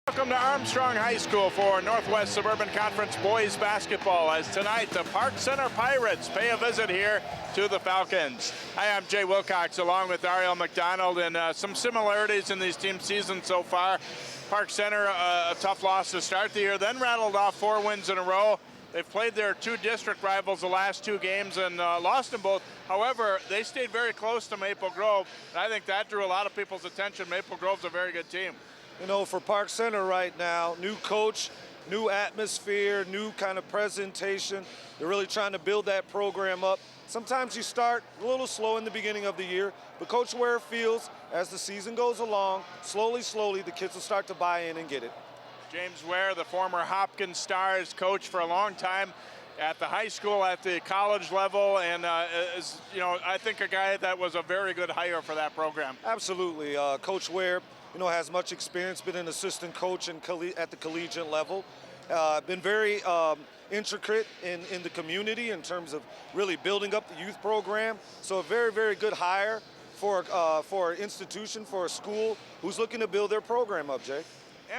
Welcome to Armstrong High School for Northwest Suburban Conference boys basketball, as tonight the Park Center Pirates pay a visit here to the Falcons. Hi, I'm Jay Wilcox along with Ariel McDonald, and some similarities in these team seasons so far. Park Center, a tough loss to start the year, then rattled off 4 wins in a row. They've played their 2 district rivals the last 2 games and lost them both. However, they stayed very close to Maple Grove, and I think that drew a lot of people's attention. Maple Grove's a very good team. You know, for Park Center right now, new coach, new atmosphere, new kind of presentation. They're really trying to build that program up. Sometimes you start a little slow in the beginning of the year, but Coach Ware feels as the season goes along, slowly, the kids will start to buy in and get it. James Ware, the former Hopkins Stars coach for a long time at the high school, at the college level, and is, you know, I think a guy that was a very good hire for that program. Absolutely. Coach Ware, you know, has much experience, been an assistant coach at the collegiate level, been very intricate in the community in terms of really building up the youth program. So a very, very good hire for an institution, for a school who's looking to build their program up, Jay.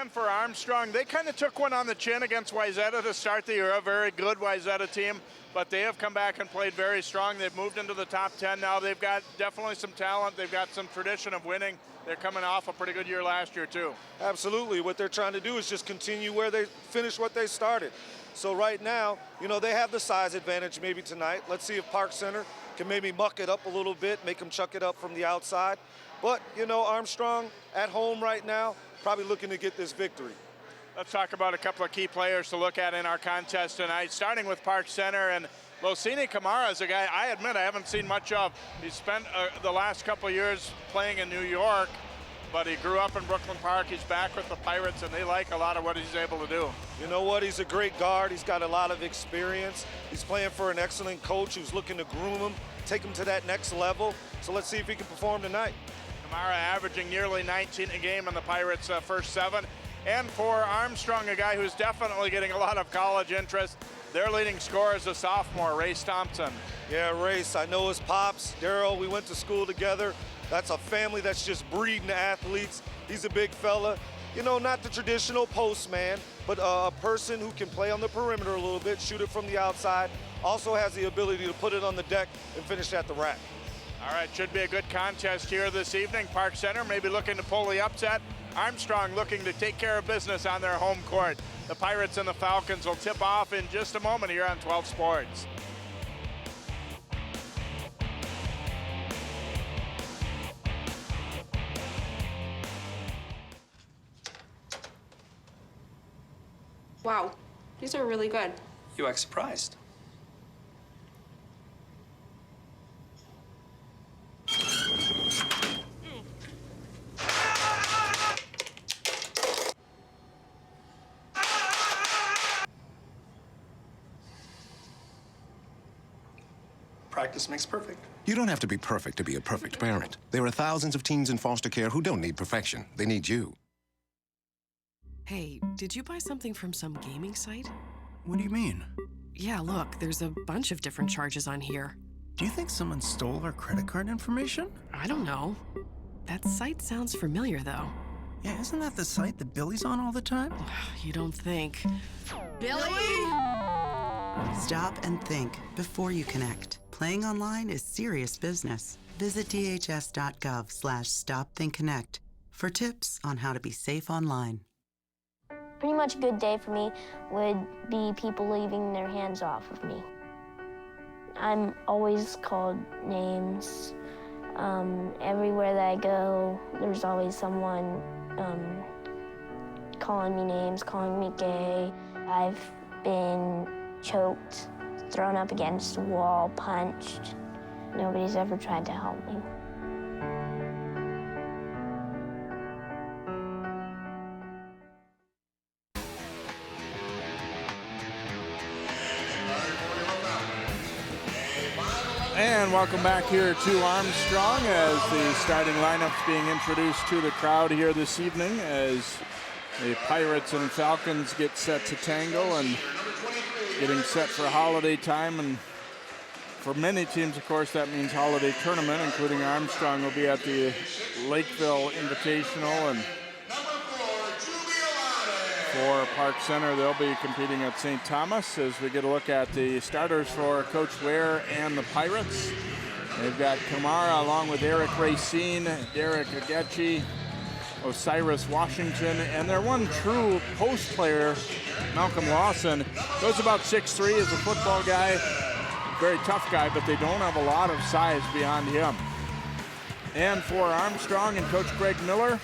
And for Armstrong, they kind of took one on the chin against Wayzata to start the year, a very good Wayzata team, but they have come back and played very strong. They've moved into the top 10 now. They've got definitely some talent. They've got some tradition of winning. They're coming off a pretty good year last year, too. Absolutely. What they're trying to do is just continue where they finished what they started. So right now, you know, they have the size advantage maybe tonight. Let's see if Park Center can maybe muck it up a little bit, make them chuck it up from the outside. But, you know, Armstrong at home right now, probably looking to get this victory. Let's talk about a couple of key players to look at in our contest tonight, starting with Park Center. And Losini Kamara is a guy I admit I haven't seen much of. He spent the last couple of years playing in New York, but he grew up in Brooklyn Park. He's back with the Pirates, and they like a lot of what he's able to do. You know what? He's a great guard. He's got a lot of experience. He's playing for an excellent coach who's looking to groom him, take him to that next level. So let's see if he can perform tonight. Kamara averaging nearly 19 a game in the Pirates' first 7. And for Armstrong, a guy who's definitely getting a lot of college interest, their leading scorer is a sophomore, Race Thompson. Yeah, Race, I know his pops. Daryl, we went to school together. That's a family that's just breeding athletes. He's a big fella. You know, not the traditional post man, but a person who can play on the perimeter a little bit, shoot it from the outside, also has the ability to put it on the deck and finish at the rack. All right, should be a good contest here this evening. Park Center maybe looking to pull the upset. Armstrong looking to take care of business on their home court. The Pirates and the Falcons will tip off in just a moment here on 12 Sports. Wow, these are really good. You act surprised. Practice makes perfect. You don't have to be perfect to be a perfect parent. There are thousands of teens in foster care who don't need perfection. They need you. Hey, did you buy something from some gaming site? What do you mean? Yeah, look, there's a bunch of different charges on here. Do you think someone stole our credit card information? I don't know. That site sounds familiar, though. Yeah, isn't that the site that Billy's on all the time? You don't think. Billy? Stop and think before you connect. Playing online is serious business. Visit dhs.gov/stopthinkconnect for tips on how to be safe online. Pretty much a good day for me would be people leaving their hands off of me. I'm always called names. Everywhere that I go, there's always someone calling me names, calling me gay. I've been choked, thrown up against a wall, punched. Nobody's ever tried to help me. And welcome back here to Armstrong as the starting lineup's being introduced to the crowd here this evening as the Pirates and Falcons get set to tangle and getting set for holiday time. And for many teams, of course, that means holiday tournament, including Armstrong will be at the Lakeville Invitational. And For Park Center, they'll be competing at St. Thomas as we get a look at the starters for Coach Ware and the Pirates. They've got Kamara along with Eric Racine, Derek Agechi, Osiris Washington, and their one true post player, Malcolm Lawson, goes about 6'3", is a football guy, very tough guy, but they don't have a lot of size beyond him. And for Armstrong and Coach Greg Miller,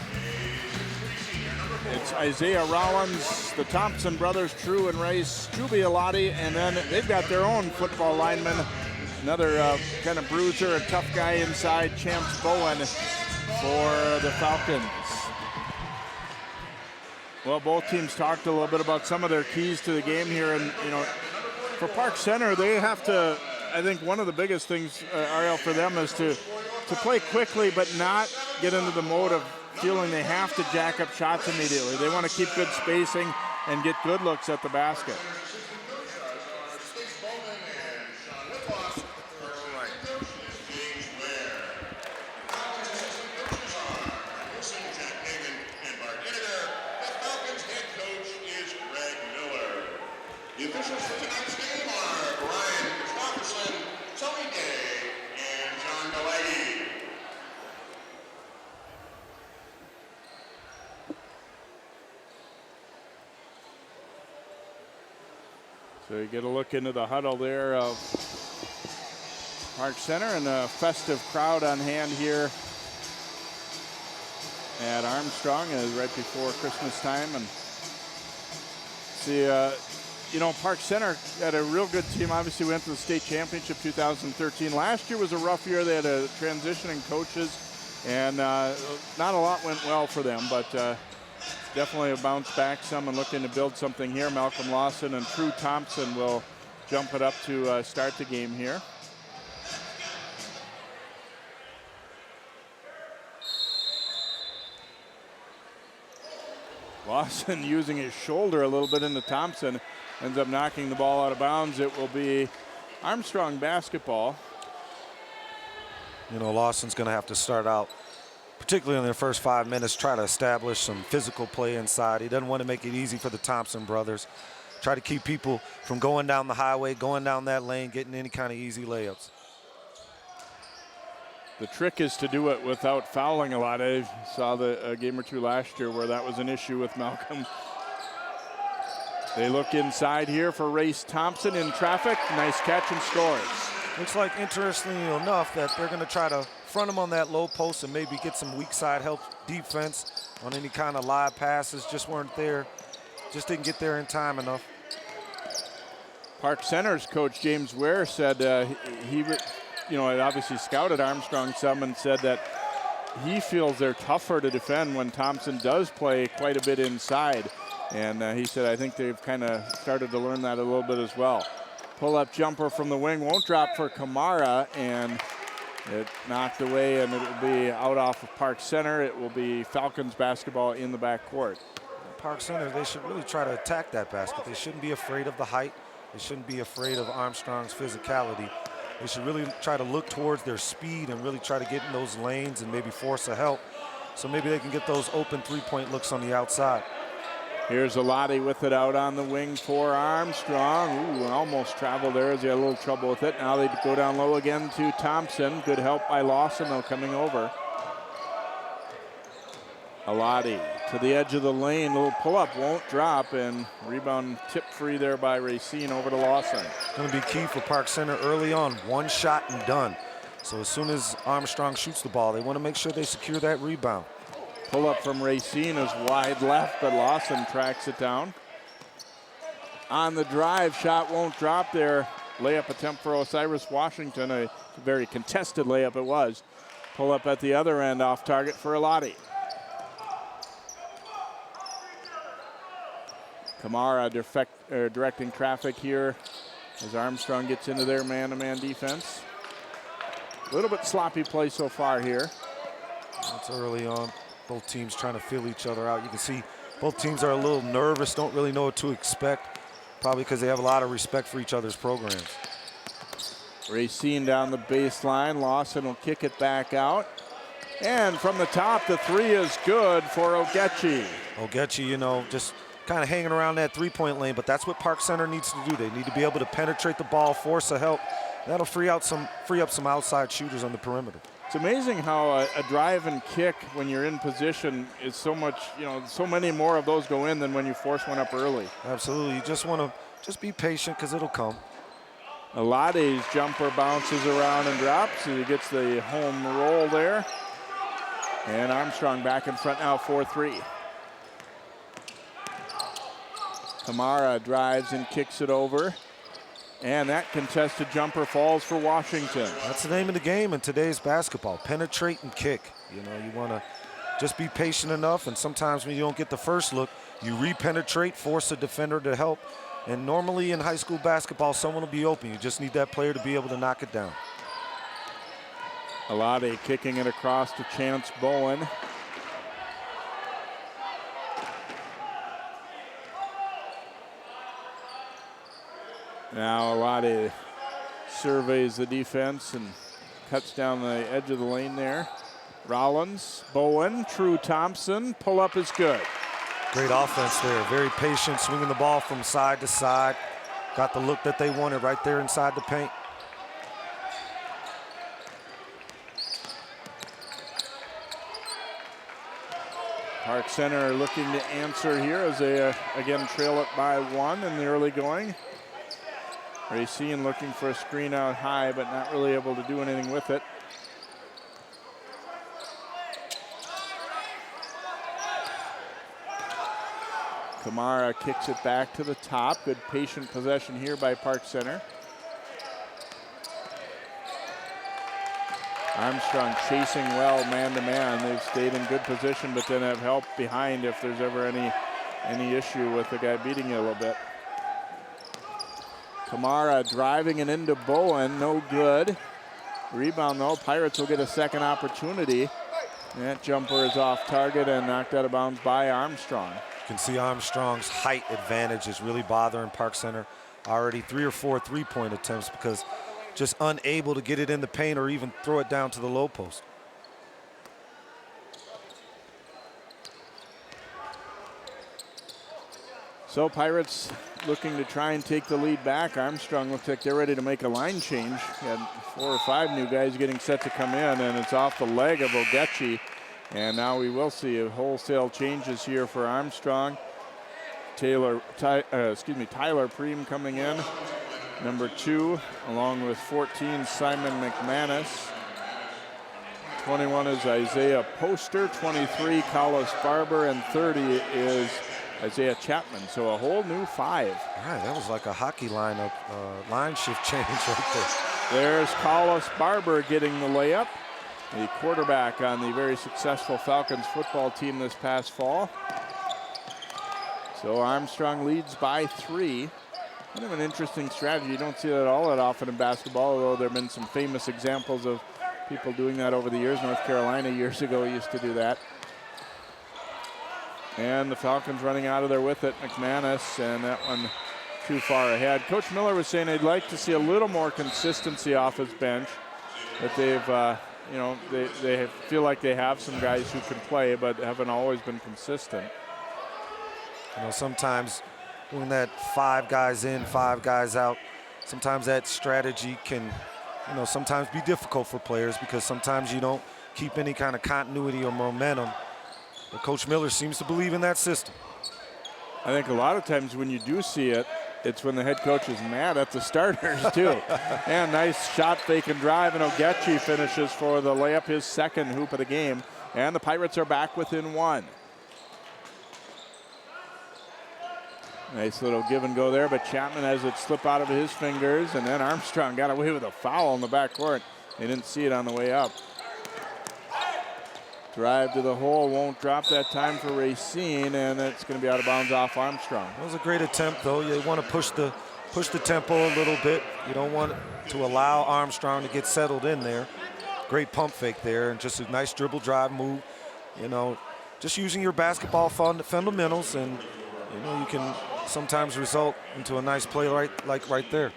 it's Isaiah Rollins, the Thompson brothers, True and Race, Juby Alati, and then they've got their own football lineman, another kind of bruiser, a tough guy inside, Champs Bowen for the Falcons. Well, both teams talked a little bit about some of their keys to the game here, and for Park Center, they have to, I think one of the biggest things, Ariel, for them is to play quickly but not get into the mode of feeling they have to jack up shots immediately. They want to keep good spacing and get good looks at the basket. The officials for tonight's game are Brian Christopherson, Tony Day, and John Galaghi. So you get a look into the huddle there of Park Center, and a festive crowd on hand here at Armstrong as right before Christmas time. And see, Park Center had a real good team. Obviously went to the state championship 2013. Last year was a rough year. They had a transition in coaches, and not a lot went well for them, but definitely a bounce back some and looking to build something here. Malcolm Lawson and True Thompson will jump it up to start the game here. Lawson using his shoulder a little bit into Thompson, ends up knocking the ball out of bounds. It will be Armstrong basketball. Lawson's going to have to start out, particularly in their first 5 minutes, try to establish some physical play inside. He doesn't want to make it easy for the Thompson brothers. Try to keep people from going down the highway, going down that lane, getting any kind of easy layups. The trick is to do it without fouling a lot. I saw a game or two last year where that was an issue with Malcolm. They look inside here for Race Thompson in traffic. Nice catch and scores. Looks like, interestingly enough, that they're going to try to front him on that low post and maybe get some weak side help defense on any kind of live passes. Just weren't there. Just didn't get there in time enough. Park Center's coach James Ware said he obviously scouted Armstrong some and said that he feels they're tougher to defend when Thompson does play quite a bit inside. And he said, I think they've kind of started to learn that a little bit as well. Pull-up jumper from the wing won't drop for Kamara, and it knocked away, and it will be out off of Park Center. It will be Falcons basketball in the backcourt. Park Center, they should really try to attack that basket. They shouldn't be afraid of the height. They shouldn't be afraid of Armstrong's physicality. They should really try to look towards their speed and really try to get in those lanes and maybe force a help, so maybe they can get those open three-point looks on the outside. Here's Alati with it out on the wing for Armstrong. Ooh, almost traveled there as he had a little trouble with it. Now they go down low again to Thompson. Good help by Lawson, though, coming over. Alati to the edge of the lane. Little pull-up, won't drop, and rebound tip free there by Racine over to Lawson. Going to be key for Park Center early on. One shot and done. So as soon as Armstrong shoots the ball, they want to make sure they secure that rebound. Pull up from Racine is wide left, but Lawson tracks it down. On the drive, shot won't drop there. Layup attempt for Osiris Washington. A very contested layup it was. Pull up at the other end, off target for Alati. Kamara directing traffic here as Armstrong gets into their man-to-man defense. A little bit sloppy play so far here. That's early on. Both teams trying to feel each other out. You can see both teams are a little nervous, don't really know what to expect, probably because they have a lot of respect for each other's programs. Racine down the baseline. Lawson will kick it back out. And from the top, the three is good for Ogechi. Ogechi, just kind of hanging around that three-point lane, but that's what Park Center needs to do. They need to be able to penetrate the ball, force a help. That'll free up some outside shooters on the perimeter. It's amazing how a drive and kick when you're in position is so much, so many more of those go in than when you force one up early. Absolutely. You just want to just be patient because it'll come. Alade's jumper bounces around and drops. He gets the home roll there. And Armstrong back in front now, 4-3. Kamara drives and kicks it over. And that contested jumper falls for Washington. That's the name of the game in today's basketball, penetrate and kick. You want to just be patient enough, and sometimes when you don't get the first look, you re-penetrate, force a defender to help. And normally in high school basketball, someone will be open. You just need that player to be able to knock it down. Alade kicking it across to Chance Bowen. Now Alade surveys the defense and cuts down the edge of the lane there. Rollins, Bowen, True Thompson, pull up is good. Great offense there, very patient, swinging the ball from side to side. Got the look that they wanted right there inside the paint. Park Center looking to answer here as they again trail it by 1 in the early going. Racine looking for a screen out high, but not really able to do anything with it. Kamara kicks it back to the top. Good patient possession here by Park Center. Armstrong chasing well man-to-man. They've stayed in good position, but then have help behind if there's ever any issue with the guy beating you a little bit. Kamara driving it into Bowen, no good. Rebound though, Pirates will get a second opportunity. That jumper is off target and knocked out of bounds by Armstrong. You can see Armstrong's height advantage is really bothering Park Center. Already 3 or 4 three-point attempts because just unable to get it in the paint or even throw it down to the low post. So Pirates looking to try and take the lead back. Armstrong looks like they're ready to make a line change. He had 4 or 5 new guys getting set to come in, and it's off the leg of Ogechi. And now we will see a wholesale changes here for Armstrong. Tyler Preem coming in, number 2, along with 14, Simon McManus. 21 is Isaiah Poster, 23, Collis Barber, and 30 is Isaiah Chapman. So a whole new 5. All right, that was like a hockey lineup, line shift change right there. There's Collis Barber getting the layup, the quarterback on the very successful Falcons football team this past fall. So Armstrong leads by 3. Kind of an interesting strategy. You don't see that all that often in basketball, although there have been some famous examples of people doing that over the years. North Carolina years ago used to do that. And the Falcons running out of there with it. McManus, and that one too far ahead. Coach Miller was saying they'd like to see a little more consistency off his bench. That they've, they feel like they have some guys who can play, but haven't always been consistent. Sometimes when that 5 guys in, 5 guys out, sometimes that strategy can, sometimes be difficult for players because sometimes you don't keep any kind of continuity or momentum. But Coach Miller seems to believe in that system. I think a lot of times when you do see it, it's when the head coach is mad at the starters too. And nice shot fake and drive, and Ogechi finishes for the layup, his second hoop of the game. And the Pirates are back within 1. Nice little give and go there, but Chapman has it slip out of his fingers, and then Armstrong got away with a foul in the backcourt. They didn't see it on the way up. Drive to the hole, won't drop that time for Racine, and it's going to be out of bounds off Armstrong. That was a great attempt, though. You want to push the tempo a little bit. You don't want to allow Armstrong to get settled in there. Great pump fake there, and just a nice dribble drive move. Just using your basketball fundamentals, and you can sometimes result into a nice play right there.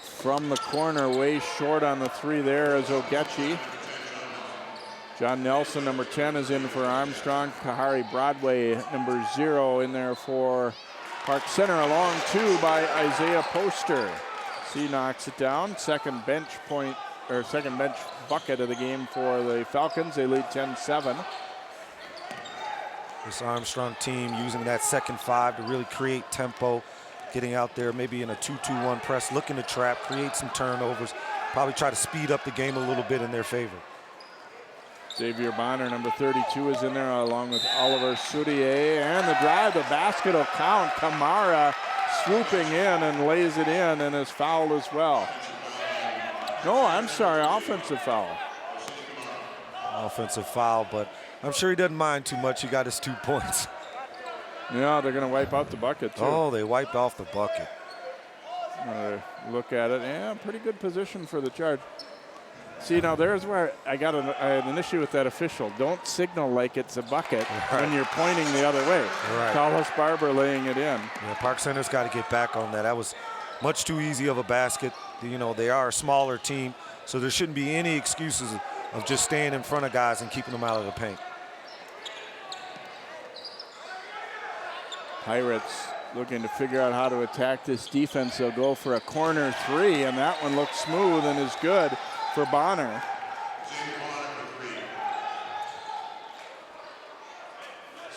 From the corner, way short on the 3 there is Ogechi. John Nelson, number 10, is in for Armstrong. Kahari Broadway, number 0, in there for Park Center. A long 2 by Isaiah Poster. C knocks it down. Second bench bucket of the game for the Falcons. They lead 10-7. This Armstrong team using that second 5 to really create tempo, getting out there maybe in a 2-2-1 press, looking to trap, create some turnovers, probably try to speed up the game a little bit in their favor. Xavier Bonner, number 32, is in there along with Oliver Soudier. And the drive, the basket will count. Kamara swooping in and lays it in and is fouled as well. No, I'm sorry, offensive foul. Offensive foul, but I'm sure he doesn't mind too much. He got his 2 points. Yeah, they're going to wipe out the bucket, too. Oh, they wiped off the bucket. Look at it. Yeah, pretty good position for the charge. See, now there's where I had an issue with that official. Don't signal like it's a bucket when you're pointing the other way. Right. Carlos Barber laying it in. Yeah, Park Center's got to get back on that. That was much too easy of a basket. You know, they are a smaller team, so there shouldn't be any excuses of just staying in front of guys and keeping them out of the paint. Pirates looking to figure out how to attack this defense. They'll go for a corner 3, and that one looks smooth and is good for Bonner.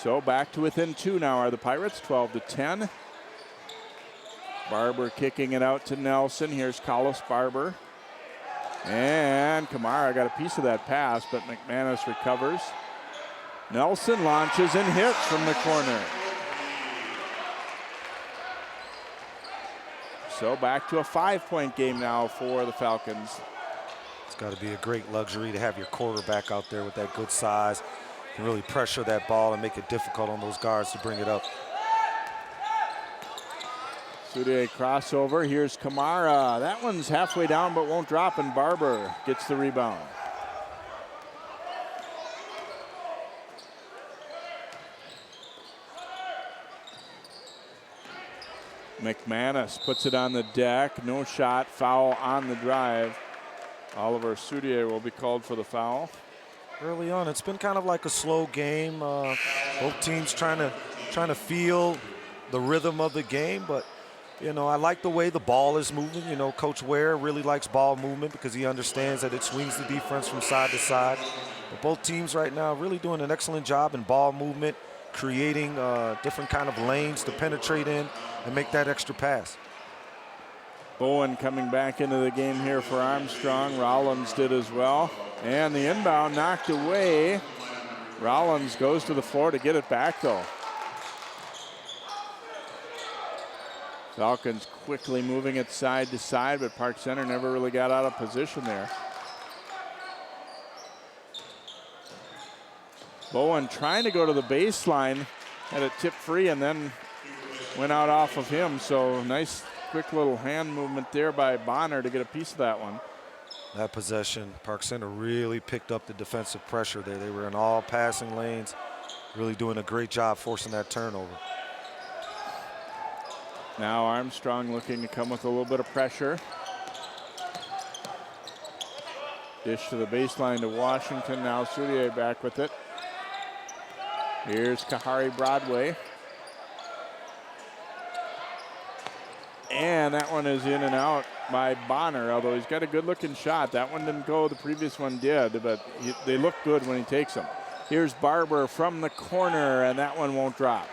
So back to within 2 now are the Pirates, 12-10. Barber kicking it out to Nelson. Here's Carlos Barber. And Kamara got a piece of that pass, but McManus recovers. Nelson launches and hits from the corner. So back to a 5-point game now for the Falcons. It's got to be a great luxury to have your quarterback out there with that good size and really pressure that ball and make it difficult on those guards to bring it up. Soudier crossover. Here's Kamara. That one's halfway down but won't drop, and Barber gets the rebound. McManus puts it on the deck. No shot. Foul on the drive. Oliver Soudier will be called for the foul. Early on, it's been kind of like a slow game. Both teams trying to feel the rhythm of the game, but you know, I like the way the ball is moving. You know, Coach Ware really likes ball movement because he understands that it swings the defense from side to side. But both teams right now really doing an excellent job in ball movement, creating different kind of lanes to penetrate in and make that extra pass. Bowen coming back into the game here for Armstrong. Rollins did as well. And the inbound knocked away. Rollins goes to the floor to get it back, though. Falcons quickly moving it side to side, but Park Center never really got out of position there. Bowen trying to go to the baseline, had it tip free and then went out off of him. So nice quick little hand movement there by Bonner to get a piece of that one. That possession, Park Center really picked up the defensive pressure there. They were in all passing lanes, really doing a great job forcing that turnover. Now Armstrong looking to come with a little bit of pressure. Dish to the baseline to Washington. Now Soudier back with it. Here's Kahari Broadway. And that one is in and out by Bonner, although he's got a good-looking shot. That one didn't go, the previous one did, but they look good when he takes them. Here's Barber from the corner, and that one won't drop.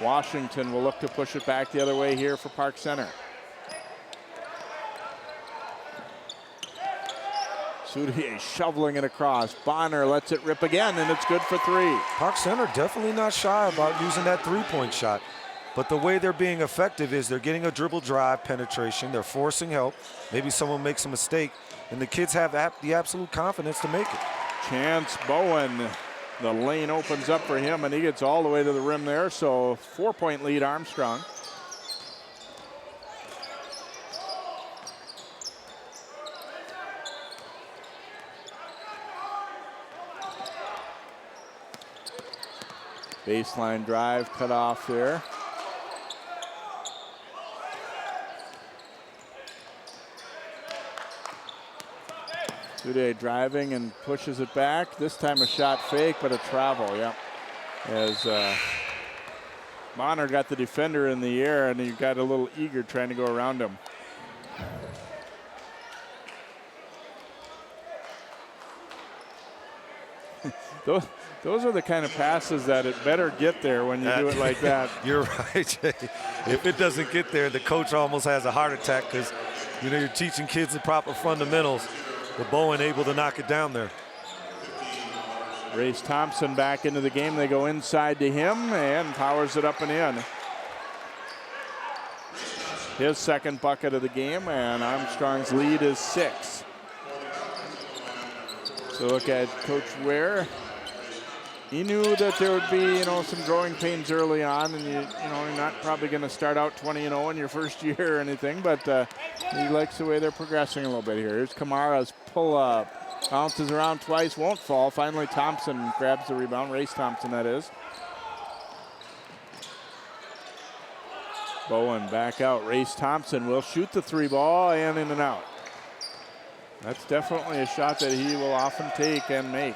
Washington will look to push it back the other way here for Park Center. Soudier shoveling it across. Bonner lets it rip again, and it's good for 3. Park Center definitely not shy about using that three-point shot. But the way they're being effective is they're getting a dribble drive penetration. They're forcing help. Maybe someone makes a mistake, and the kids have the absolute confidence to make it. Chance Bowen. The lane opens up for him, and he gets all the way to the rim there. So 4-point lead, Armstrong. Baseline drive cut off there. Today driving and pushes it back. This time a shot fake, but a travel, yep. As Bonner got the defender in the air, and he got a little eager trying to go around him. Those are the kind of passes that it better get there when you do it like that. You're right, Jay. If it doesn't get there, the coach almost has a heart attack because, you know, you're teaching kids the proper fundamentals. But Bowen able to knock it down there. Race Thompson back into the game. They go inside to him and powers it up and in. His second bucket of the game, and Armstrong's lead is 6. So look at Coach Ware. He knew that there would be, some growing pains early on, and you're not probably going to start out 20-0 in your first year or anything, but he likes the way they're progressing a little bit here. Here's Kamara's pull-up. Bounces around twice, won't fall. Finally, Thompson grabs the rebound. Race Thompson, that is. Bowen back out. Race Thompson will shoot the 3 ball and in and out. That's definitely a shot that he will often take and make.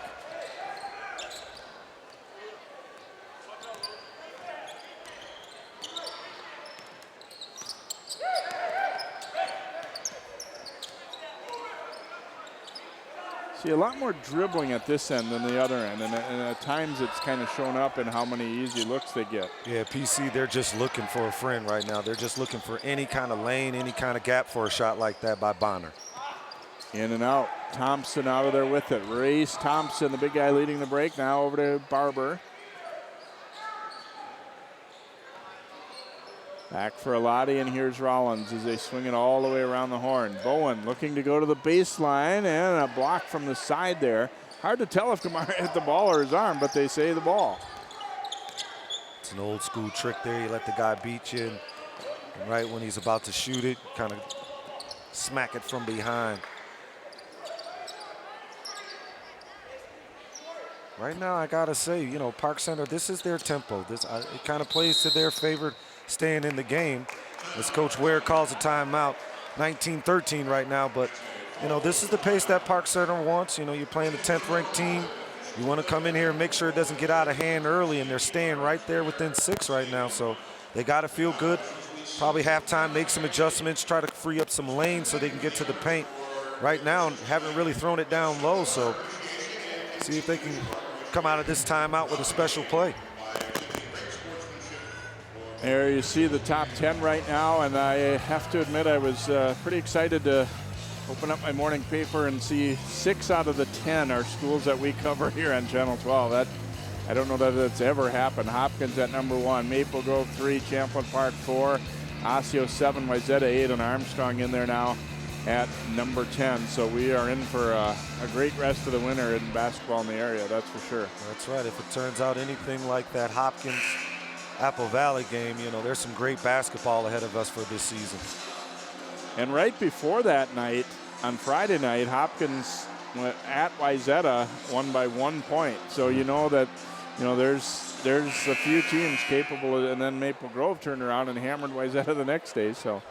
See, a lot more dribbling at this end than the other end, and at times it's kind of shown up in how many easy looks they get. Yeah, PC, they're just looking for a friend right now. They're just looking for any kind of lane, any kind of gap for a shot like that by Bonner. In and out. Thompson out of there with it. Race Thompson, the big guy leading the break. Now over to Barber. Back for Alati, and here's Rollins as they swing it all the way around the horn. Bowen looking to go to the baseline, and a block from the side there. Hard to tell if Kamara hit the ball or his arm, but they say the ball. It's an old school trick there. You let the guy beat you, and right when he's about to shoot it, kind of smack it from behind. Right now, I gotta say, Park Center, this is their tempo. It kind of plays to their favor, staying in the game. As Coach Ware calls a timeout, 19-13 right now, but this is the pace that Park Center wants. You're playing the 10th ranked team. You want to come in here and make sure it doesn't get out of hand early, and they're staying right there within 6 right now, so they got to feel good. Probably halftime, make some adjustments, try to free up some lanes so they can get to the paint. Right now, haven't really thrown it down low, so see if they can come out of this timeout with a special play. There you see the top 10 right now, and I have to admit I was pretty excited to open up my morning paper and see 6 out of the 10 are schools that we cover here on Channel 12. I don't know that that's ever happened. Hopkins at number 1, Maple Grove 3, Champlain Park 4, Osseo 7, Wayzata 8, and Armstrong in there now at number 10. So we are in for a great rest of the winter in basketball in the area, that's for sure. That's right. If it turns out anything like that Hopkins Apple Valley game, there's some great basketball ahead of us for this season. And right before that night, on Friday night, Hopkins at Wayzata won by 1 point. So that, there's a few teams capable of, and then Maple Grove turned around and hammered Wayzata the next day. So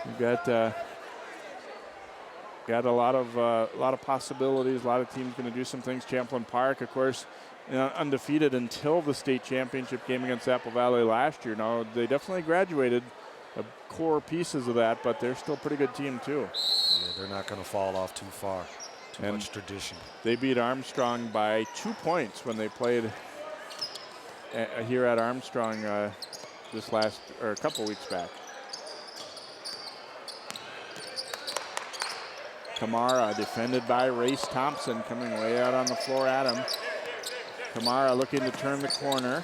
you've got a lot of possibilities. A lot of teams going to do some things. Champlain Park, of course, undefeated until the state championship game against Apple Valley last year. Now, they definitely graduated core pieces of that, but they're still a pretty good team, too. Yeah, they're not going to fall off too far. Too much tradition. They beat Armstrong by 2 points when they played here at Armstrong a couple weeks back. Kamara defended by Race Thompson, coming way out on the floor at him. Kamara looking to turn the corner.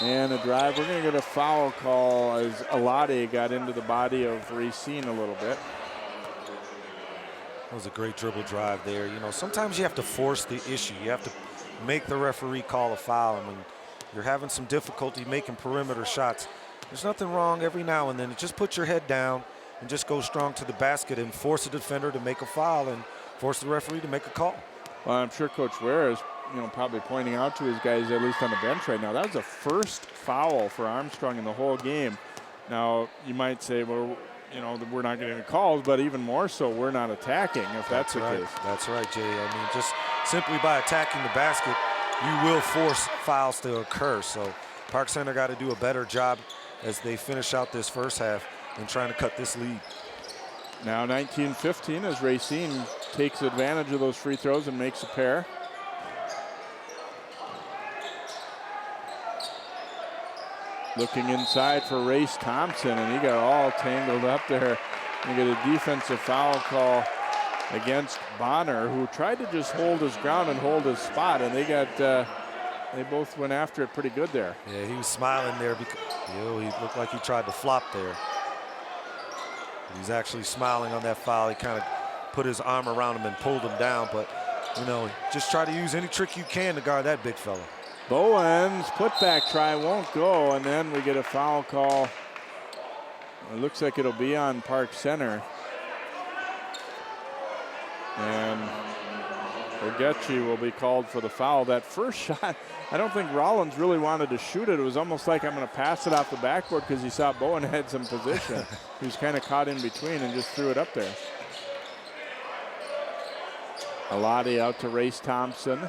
And a drive. We're going to get a foul call as Alade got into the body of Racine a little bit. That was a great dribble drive there. Sometimes you have to force the issue. You have to make the referee call a foul. And when you're having some difficulty making perimeter shots, there's nothing wrong every now and then. Just put your head down and just go strong to the basket and force a defender to make a foul and force the referee to make a call. Well, I'm sure Coach Ware is, probably pointing out to his guys, at least on the bench right now, that was the first foul for Armstrong in the whole game. Now, you might say, well, you know, we're not getting calls, but even more so, we're not attacking if that's the case. That's right, Jay. I mean, just simply by attacking the basket, you will force fouls to occur. So Park Center got to do a better job as they finish out this first half and trying to cut this lead. Now 19-15 as Racine takes advantage of those free throws and makes a pair. Looking inside for Race Thompson, and he got all tangled up there. You get a defensive foul call against Bonner, who tried to just hold his ground and hold his spot, and they both went after it pretty good there. Yeah, he was smiling there because he looked like he tried to flop there. He's actually smiling on that foul. He kind of put his arm around him and pulled him down, but you know, just try to use any trick you can to guard that big fella. Bowen's putback try won't go, and then we get a foul call. It looks like it'll be on Park Center. And Borghetti will be called for the foul. That first shot, I don't think Rollins really wanted to shoot it. It was almost like I'm going to pass it off the backboard because he saw Bowen had some position. He was kind of caught in between and just threw it up there. Alati out to Race Thompson.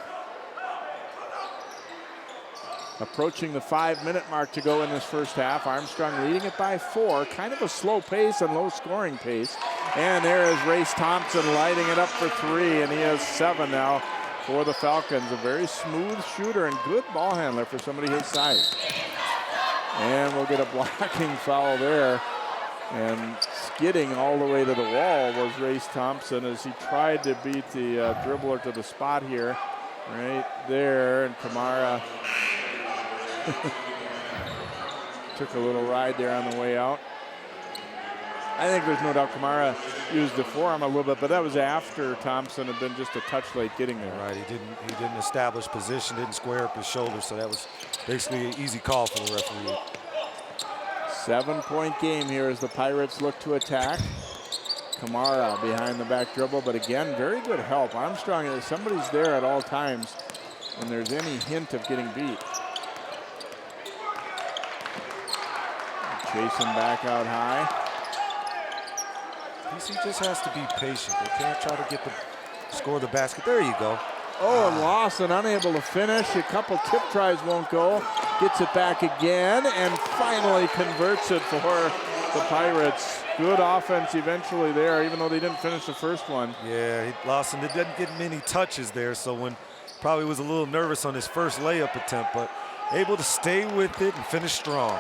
Approaching the 5-minute mark to go in this first half. Armstrong leading it by 4. Kind of a slow pace and low scoring pace. And there is Race Thompson lighting it up for 3, and he has 7 now for the Falcons. A very smooth shooter and good ball handler for somebody his size. And we'll get a blocking foul there. And skidding all the way to the wall was Race Thompson as he tried to beat the dribbler to the spot here. Right there, and Kamara took a little ride there on the way out. I think there's no doubt Kamara used the forearm a little bit, but that was after Thompson had been just a touch late getting there. Right, he didn't establish position, didn't square up his shoulder, so that was basically an easy call for the referee. 7-point game here as the Pirates look to attack. Kamara behind the back dribble, but again, very good help. Armstrong, somebody's there at all times when there's any hint of getting beat. Chasing back out high. PC just has to be patient. They can't try to score the basket. There you go. Oh, and Lawson unable to finish. A couple tip tries won't go. Gets it back again and finally converts it for the Pirates. Good offense eventually there, even though they didn't finish the first one. Yeah, Lawson didn't get many touches there, so probably was a little nervous on his first layup attempt, but able to stay with it and finish strong.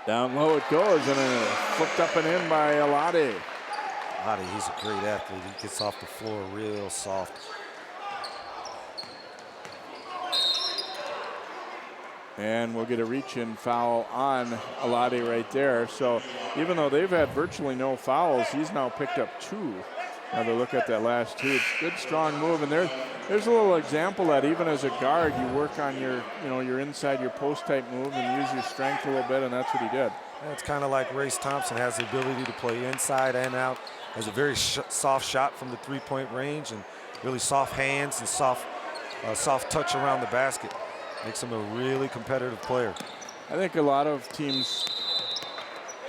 Down low it goes, and flipped up and in by Alati. Alati, he's a great athlete. He gets off the floor real soft. And we'll get a reach-in foul on Alati right there. So even though they've had virtually no fouls, he's now picked up 2. Now to look at that last 2, it's a good, strong move. And there's a little example that even as a guard, you work on your inside, your post-type move and use your strength a little bit, and that's what he did. It's kind of like Race Thompson has the ability to play inside and out. Has a very soft shot from the 3-point range and really soft hands and soft touch around the basket. Makes him a really competitive player. I think a lot of teams,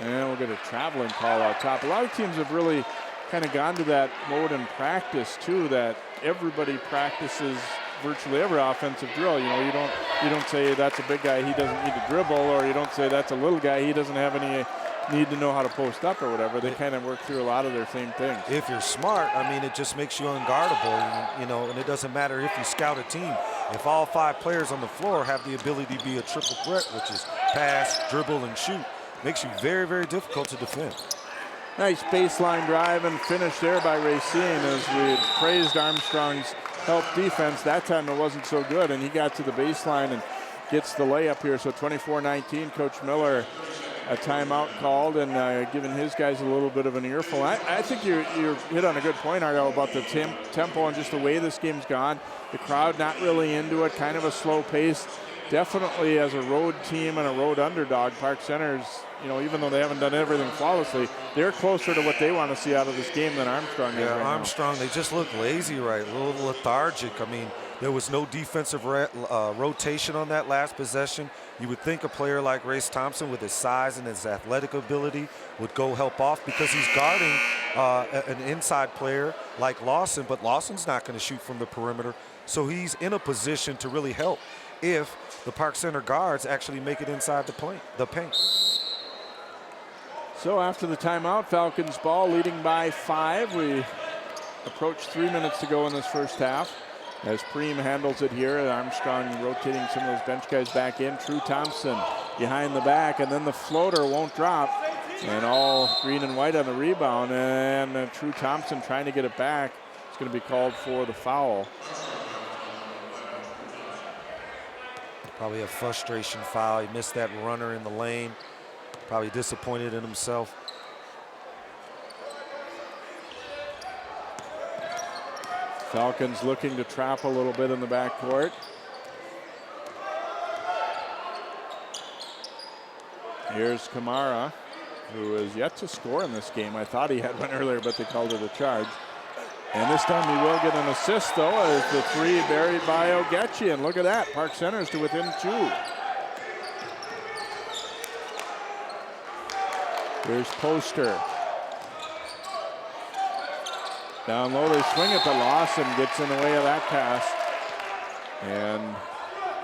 and we'll get a traveling call out top. A lot of teams have really kind of gone to that mode in practice too, that everybody practices virtually every offensive drill. You know, you don't say that's a big guy, he doesn't need to dribble, or you don't say that's a little guy, he doesn't have any need to know how to post up or whatever. They kind of work through a lot of their same things. If you're smart, I mean, it just makes you unguardable, you know, and it doesn't matter if you scout a team. If all 5 players on the floor have the ability to be a triple threat, which is pass, dribble, and shoot, makes you very, very difficult to defend. Nice baseline drive and finish there by Racine as we praised Armstrong's help defense. That time it wasn't so good, and he got to the baseline and gets the layup here. So 24-19, Coach Miller, a timeout called and giving his guys a little bit of an earful. I think you hit on a good point, Ariel, about the tempo and just the way this game's gone. The crowd not really into it, kind of a slow pace. Definitely as a road team and a road underdog, Park Center's, you know, even though they haven't done everything flawlessly, they're closer to what they want to see out of this game than Armstrong is right Armstrong, they just look lazy, right? A little lethargic. I mean, There was no defensive rotation on that last possession. You would think a player like Race Thompson with his size and his athletic ability would go help off because he's guarding an inside player like Lawson, but Lawson's not going to shoot from the perimeter. So he's in a position to really help if the Park Center guards actually make it inside the paint. So after the timeout, Falcons ball leading by 5. We approach 3 minutes to go in this first half. As Preem handles it here, Armstrong rotating some of those bench guys back in. True Thompson behind the back, and then the floater won't drop. And all green and white on the rebound, and True Thompson trying to get it back. It's going to be called for the foul. Probably a frustration foul. He missed that runner in the lane. Probably disappointed in himself. Falcons looking to trap a little bit in the backcourt. Here's Kamara, who is yet to score in this game. I thought he had one earlier, but they called it a charge. And this time he will get an assist, though, as the 3 buried by Ogechi. And look at that, Park Center's to within 2. Here's Poster. Down low, they swing it, but Lawson gets in the way of that pass. And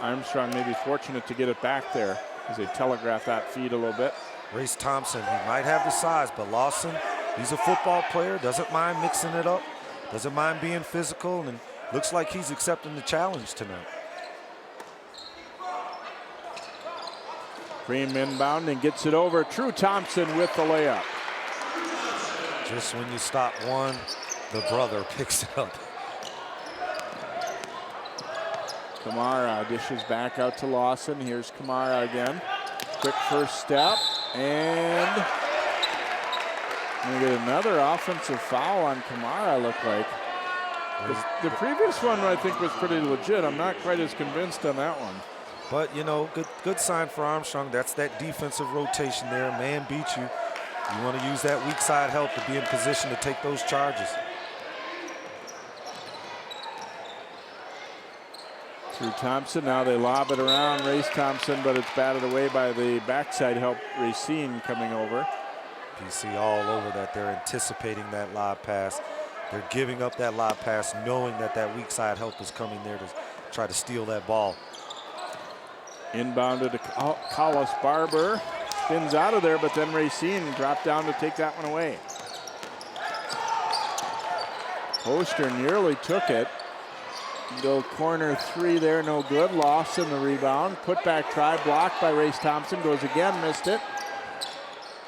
Armstrong may be fortunate to get it back there as they telegraph that feed a little bit. Race Thompson, he might have the size, but Lawson, he's a football player, doesn't mind mixing it up, doesn't mind being physical, and looks like he's accepting the challenge tonight. Preem inbound and gets it over. True Thompson with the layup. Just when you stop one, the brother picks it up. Kamara dishes back out to Lawson. Here's Kamara again. Quick first step, and we get another offensive foul on Kamara, look like. The previous one I think was pretty legit. I'm not quite as convinced on that one. But, you know, good sign for Armstrong. That's that defensive rotation there. Man beat you. You want to use that weak side help to be in position to take those charges. Through Thompson, now they lob it around Race Thompson, but it's batted away by the backside help, Racine coming over. PC all over that. They're anticipating that lob pass. They're giving up that lob pass, knowing that that weak side help is coming there to try to steal that ball. Inbounded to Collis Barber. Spins out of there, but then Racine dropped down to take that one away. Poster nearly took it. Go corner 3 there, no good. Loss in the rebound. Put back try, blocked by Race Thompson. Goes again, missed it.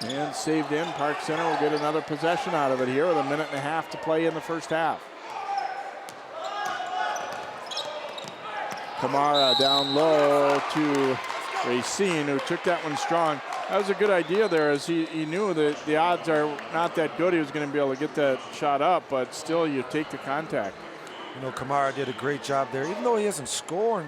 And saved in. Park Center will get another possession out of it here with 1.5 minutes to play in the first half. Kamara down low to Racine, who took that one strong. That was a good idea there, as he knew that the odds are not that good he was going to be able to get that shot up, but still you take the contact. You know, Kamara did a great job there. Even though he hasn't scored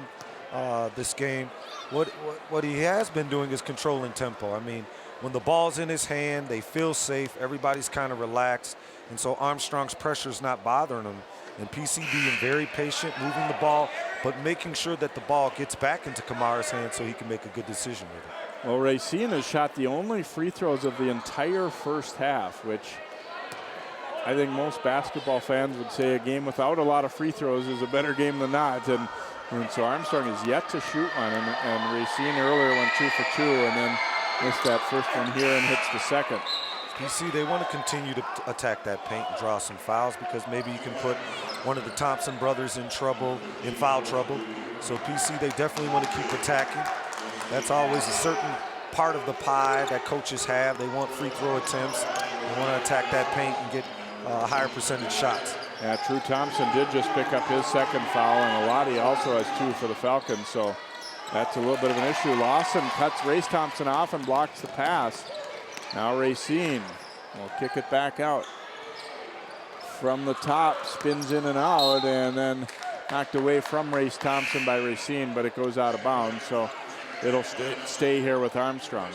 this game, what he has been doing is controlling tempo. I mean, when the ball's in his hand, they feel safe. Everybody's kind of relaxed. And so Armstrong's pressure is not bothering him. And PC being very patient, moving the ball, but making sure that the ball gets back into Kamara's hands so he can make a good decision with it. Well, Racine has shot the only free throws of the entire first half, which I think most basketball fans would say a game without a lot of free throws is a better game than not. And so Armstrong is yet to shoot one, and Racine earlier went 2 for 2 and then missed that first one here and hits the second. PC, they want to continue to attack that paint and draw some fouls because maybe you can put one of the Thompson brothers in foul trouble. So PC, they definitely want to keep attacking. That's always a certain part of the pie that coaches have. They want free throw attempts. They want to attack that paint and get higher percentage shots. Yeah, True Thompson did just pick up his second foul, and Alati also has 2 for the Falcons, so that's a little bit of an issue. Lawson cuts Race Thompson off and blocks the pass. Now Racine will kick it back out. From the top, spins in and out, and then knocked away from Race Thompson by Racine, but it goes out of bounds, so it'll stay here with Armstrong.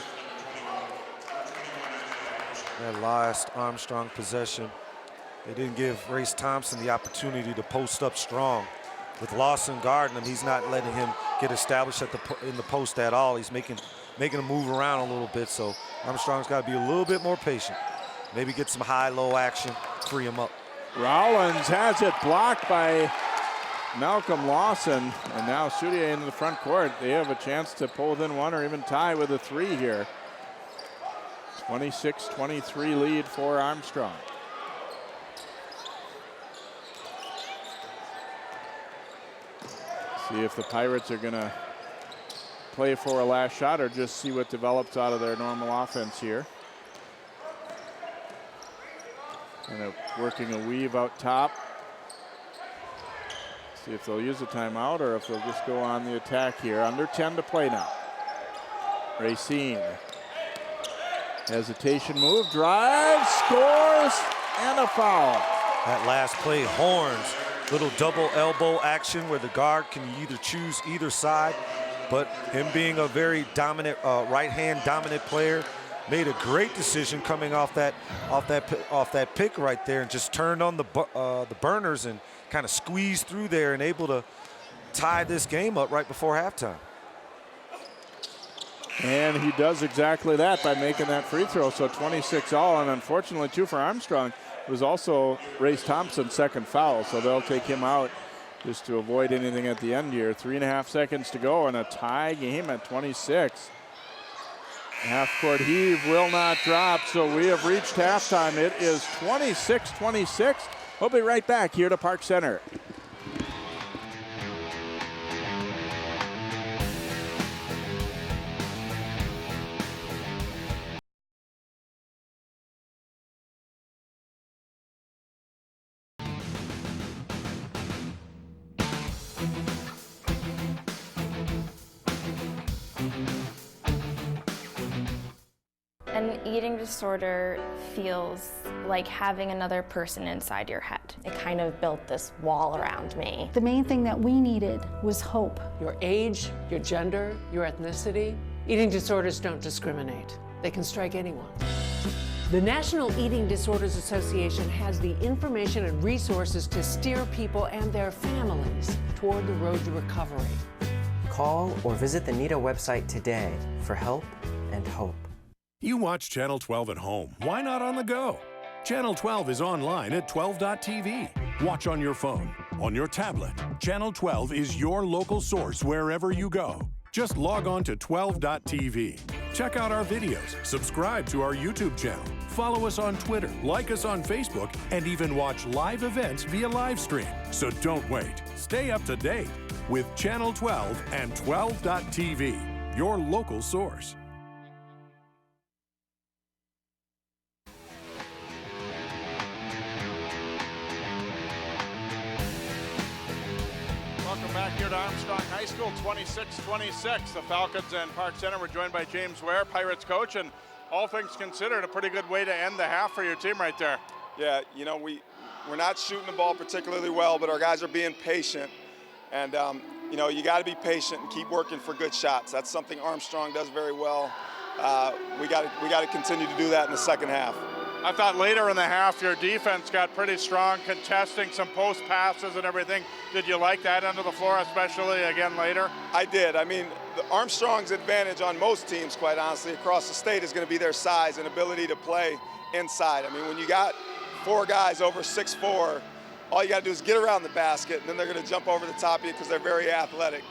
That last Armstrong possession, they didn't give Race Thompson the opportunity to post up strong. with Lawson guarding him, he's not letting him get established in the post at all. He's making him move around a little bit, so Armstrong's got to be a little bit more patient. Maybe get some high-low action, free him up. Rollins has it blocked by Malcolm Lawson, and now Soudier into the front court. They have a chance to pull within one or even tie with a three here. 26-23 lead for Armstrong. See if the Pirates are going to play for a last shot or just see what develops out of their normal offense here. And working a weave out top. See if they'll use a timeout or if they'll just go on the attack here. Under 10 to play now. Racine. Hesitation move, drives, scores, and a foul. That last play, Horns. Little double elbow action where the guard can either choose either side, but him being a very dominant, right-hand dominant player, made a great decision coming off that pick right there and just turned on the burners and kind of squeezed through there and able to tie this game up right before halftime. And he does exactly that by making that free throw. So 26 all, and unfortunately too for Armstrong, it was also Race Thompson's second foul, so they'll take him out just to avoid anything at the end here. 3.5 seconds to go and a tie game at 26. Half-court heave will not drop, so we have reached halftime. It is 26-26. We'll be right back here to Park Center. An eating disorder feels like having another person inside your head. It kind of built this wall around me. The main thing that we needed was hope. Your age, your gender, your ethnicity. Eating disorders don't discriminate. They can strike anyone. The National Eating Disorders Association has the information and resources to steer people and their families toward the road to recovery. Call or visit the NEDA website today for help and hope. You watch Channel 12 at home. Why not on the go? Channel 12 is online at 12.tv. Watch on your phone, on your tablet. Channel 12 is your local source wherever you go. Just log on to 12.tv. Check out our videos, subscribe to our YouTube channel, follow us on Twitter, like us on Facebook, and even watch live events via live stream. So don't wait. Stay up to date with Channel 12 and 12.tv, your local source. Back here to Armstrong High School, 26-26. The Falcons and Park Center. We're joined by James Ware, Pirates coach, and all things considered, a pretty good way to end the half for your team right there. Yeah, you know, we're not shooting the ball particularly well, but our guys are being patient. And, you know, you got to be patient and keep working for good shots. That's something Armstrong does very well. We got to continue to do that in the second half. I thought later in the half your defense got pretty strong, contesting some post passes and everything. Did you like that end of the floor, especially again later? I did. I mean, Armstrong's advantage on most teams, quite honestly, across the state is going to be their size and ability to play inside. I mean, when you got 4 guys over 6'4", all you got to do is get around the basket, and then they're going to jump over the top of you because they're very athletic.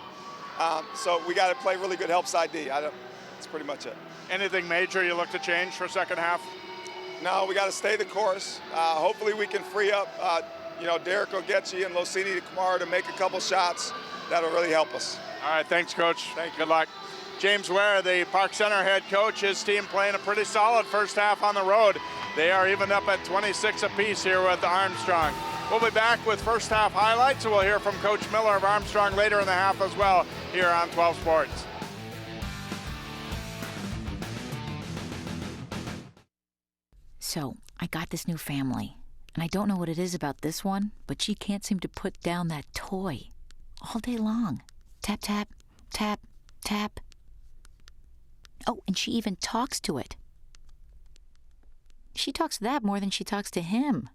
So we got to play really good help side D. That's pretty much it. Anything major you look to change for second half? No, we got to stay the course. Hopefully we can free up, you know, Derek Ogechi and Losini Kamara to make a couple shots. That'll really help us. All right, thanks, Coach. Thank you. Good luck. James Ware, the Park Center head coach, his team playing a pretty solid first half on the road. They are even up at 26 apiece here with Armstrong. We'll be back with first half highlights, and we'll hear from Coach Miller of Armstrong later in the half as well here on 12 Sports. So, I got this new family, and I don't know what it is about this one, but she can't seem to put down that toy all day long. Tap, tap, tap, tap. Oh, and she even talks to it. She talks to that more than she talks to him.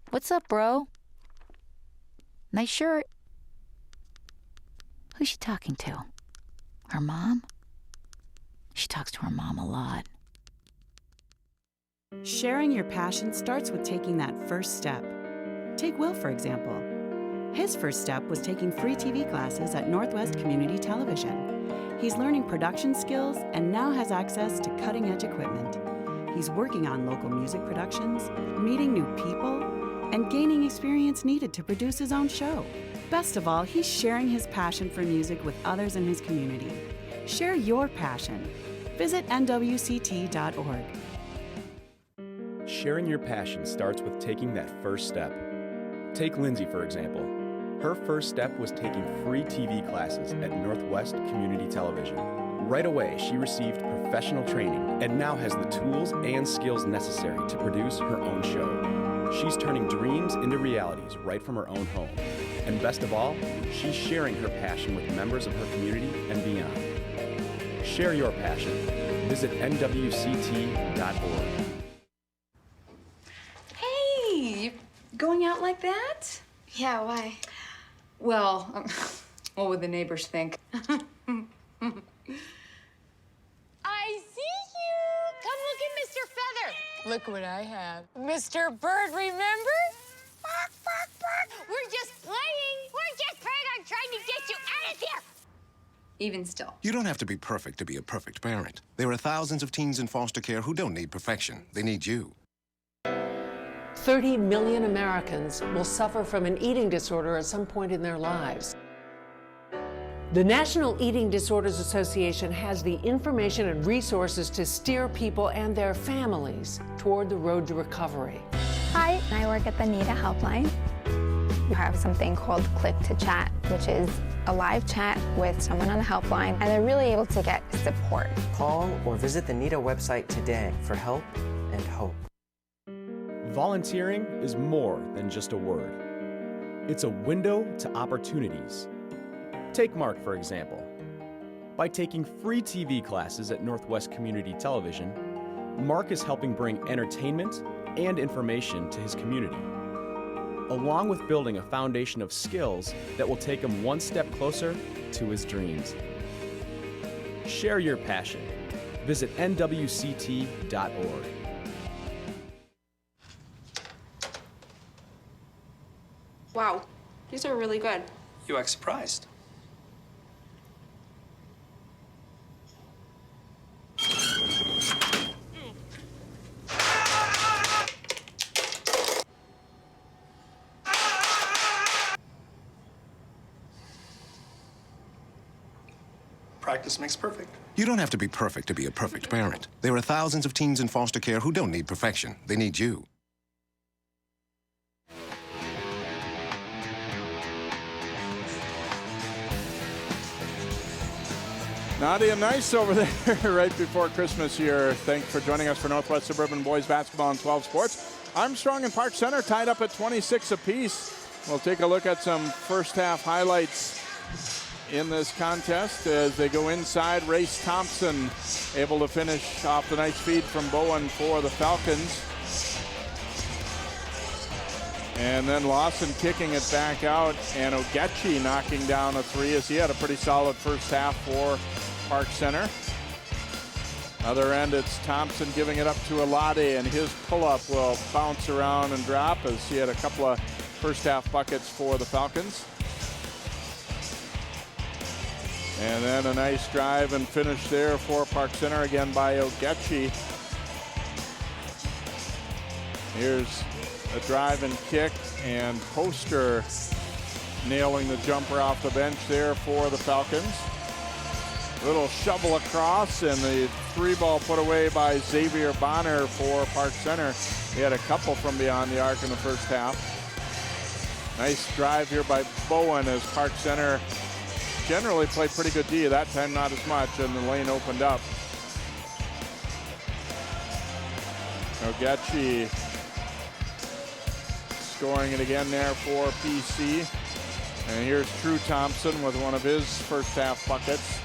What's up, bro? Nice shirt. Who's she talking to? Her mom? She talks to her mom a lot. Sharing your passion starts with taking that first step. Take Will, for example. His first step was taking free TV classes at Northwest Community Television. He's learning production skills and now has access to cutting-edge equipment. He's working on local music productions, meeting new people, and gaining experience needed to produce his own show. Best of all, he's sharing his passion for music with others in his community. Share your passion. Visit nwct.org. Sharing your passion starts with taking that first step. Take Lindsay, for example. Her first step was taking free TV classes at Northwest Community Television. Right away, she received professional training and now has the tools and skills necessary to produce her own show. She's turning dreams into realities right from her own home. And best of all, she's sharing her passion with members of her community and beyond. Share your passion. Visit nwct.org. Hey, you going out like that? Yeah, why? Well, what would the neighbors think? I see you! Come look at Mr. Feather. Look what I have. Mr. Bird, remember? Bark, bark, bark. We're just playing. We're just playing. I'm trying to get you out of here. Even still. You don't have to be perfect to be a perfect parent. There are thousands of teens in foster care who don't need perfection. They need you. 30 million Americans will suffer from an eating disorder at some point in their lives. The National Eating Disorders Association has the information and resources to steer people and their families toward the road to recovery. Hi, I work at the NEDA helpline. We have something called Click to Chat, which is a live chat with someone on the helpline, and they're really able to get support. Call or visit the NEDA website today for help and hope. Volunteering is more than just a word. It's a window to opportunities. Take Mark, for example. By taking free TV classes at Northwest Community Television, Mark is helping bring entertainment and information to his community, along with building a foundation of skills that will take him one step closer to his dreams. Share your passion. Visit nwct.org. Wow, these are really good. You act surprised. Practice makes perfect. You don't have to be perfect to be a perfect parent. There are thousands of teens in foster care who don't need perfection. They need you. Nadia, nice over there right before Christmas here. Thanks for joining us for Northwest Suburban Boys Basketball on 12 Sports. Armstrong and Park Center tied up at 26 apiece. We'll take a look at some first half highlights in this contest as they go inside. Race Thompson able to finish off the nice feed from Bowen for the Falcons. And then Lawson kicking it back out, and Ogechi knocking down a three as he had a pretty solid first half for Park Center. Other end, it's Thompson giving it up to Alade, and his pull-up will bounce around and drop as he had a couple of first half buckets for the Falcons. And then a nice drive and finish there for Park Center again by Ogechi. Here's a drive and kick, and Poster nailing the jumper off the bench there for the Falcons. Little shovel across, and the three ball put away by Xavier Bonner for Park Center. He had a couple from beyond the arc in the first half. Nice drive here by Bowen as Park Center generally played pretty good D. That time not as much, and the lane opened up. Ogechi scoring it again there for PC. And here's True Thompson with one of his first half buckets.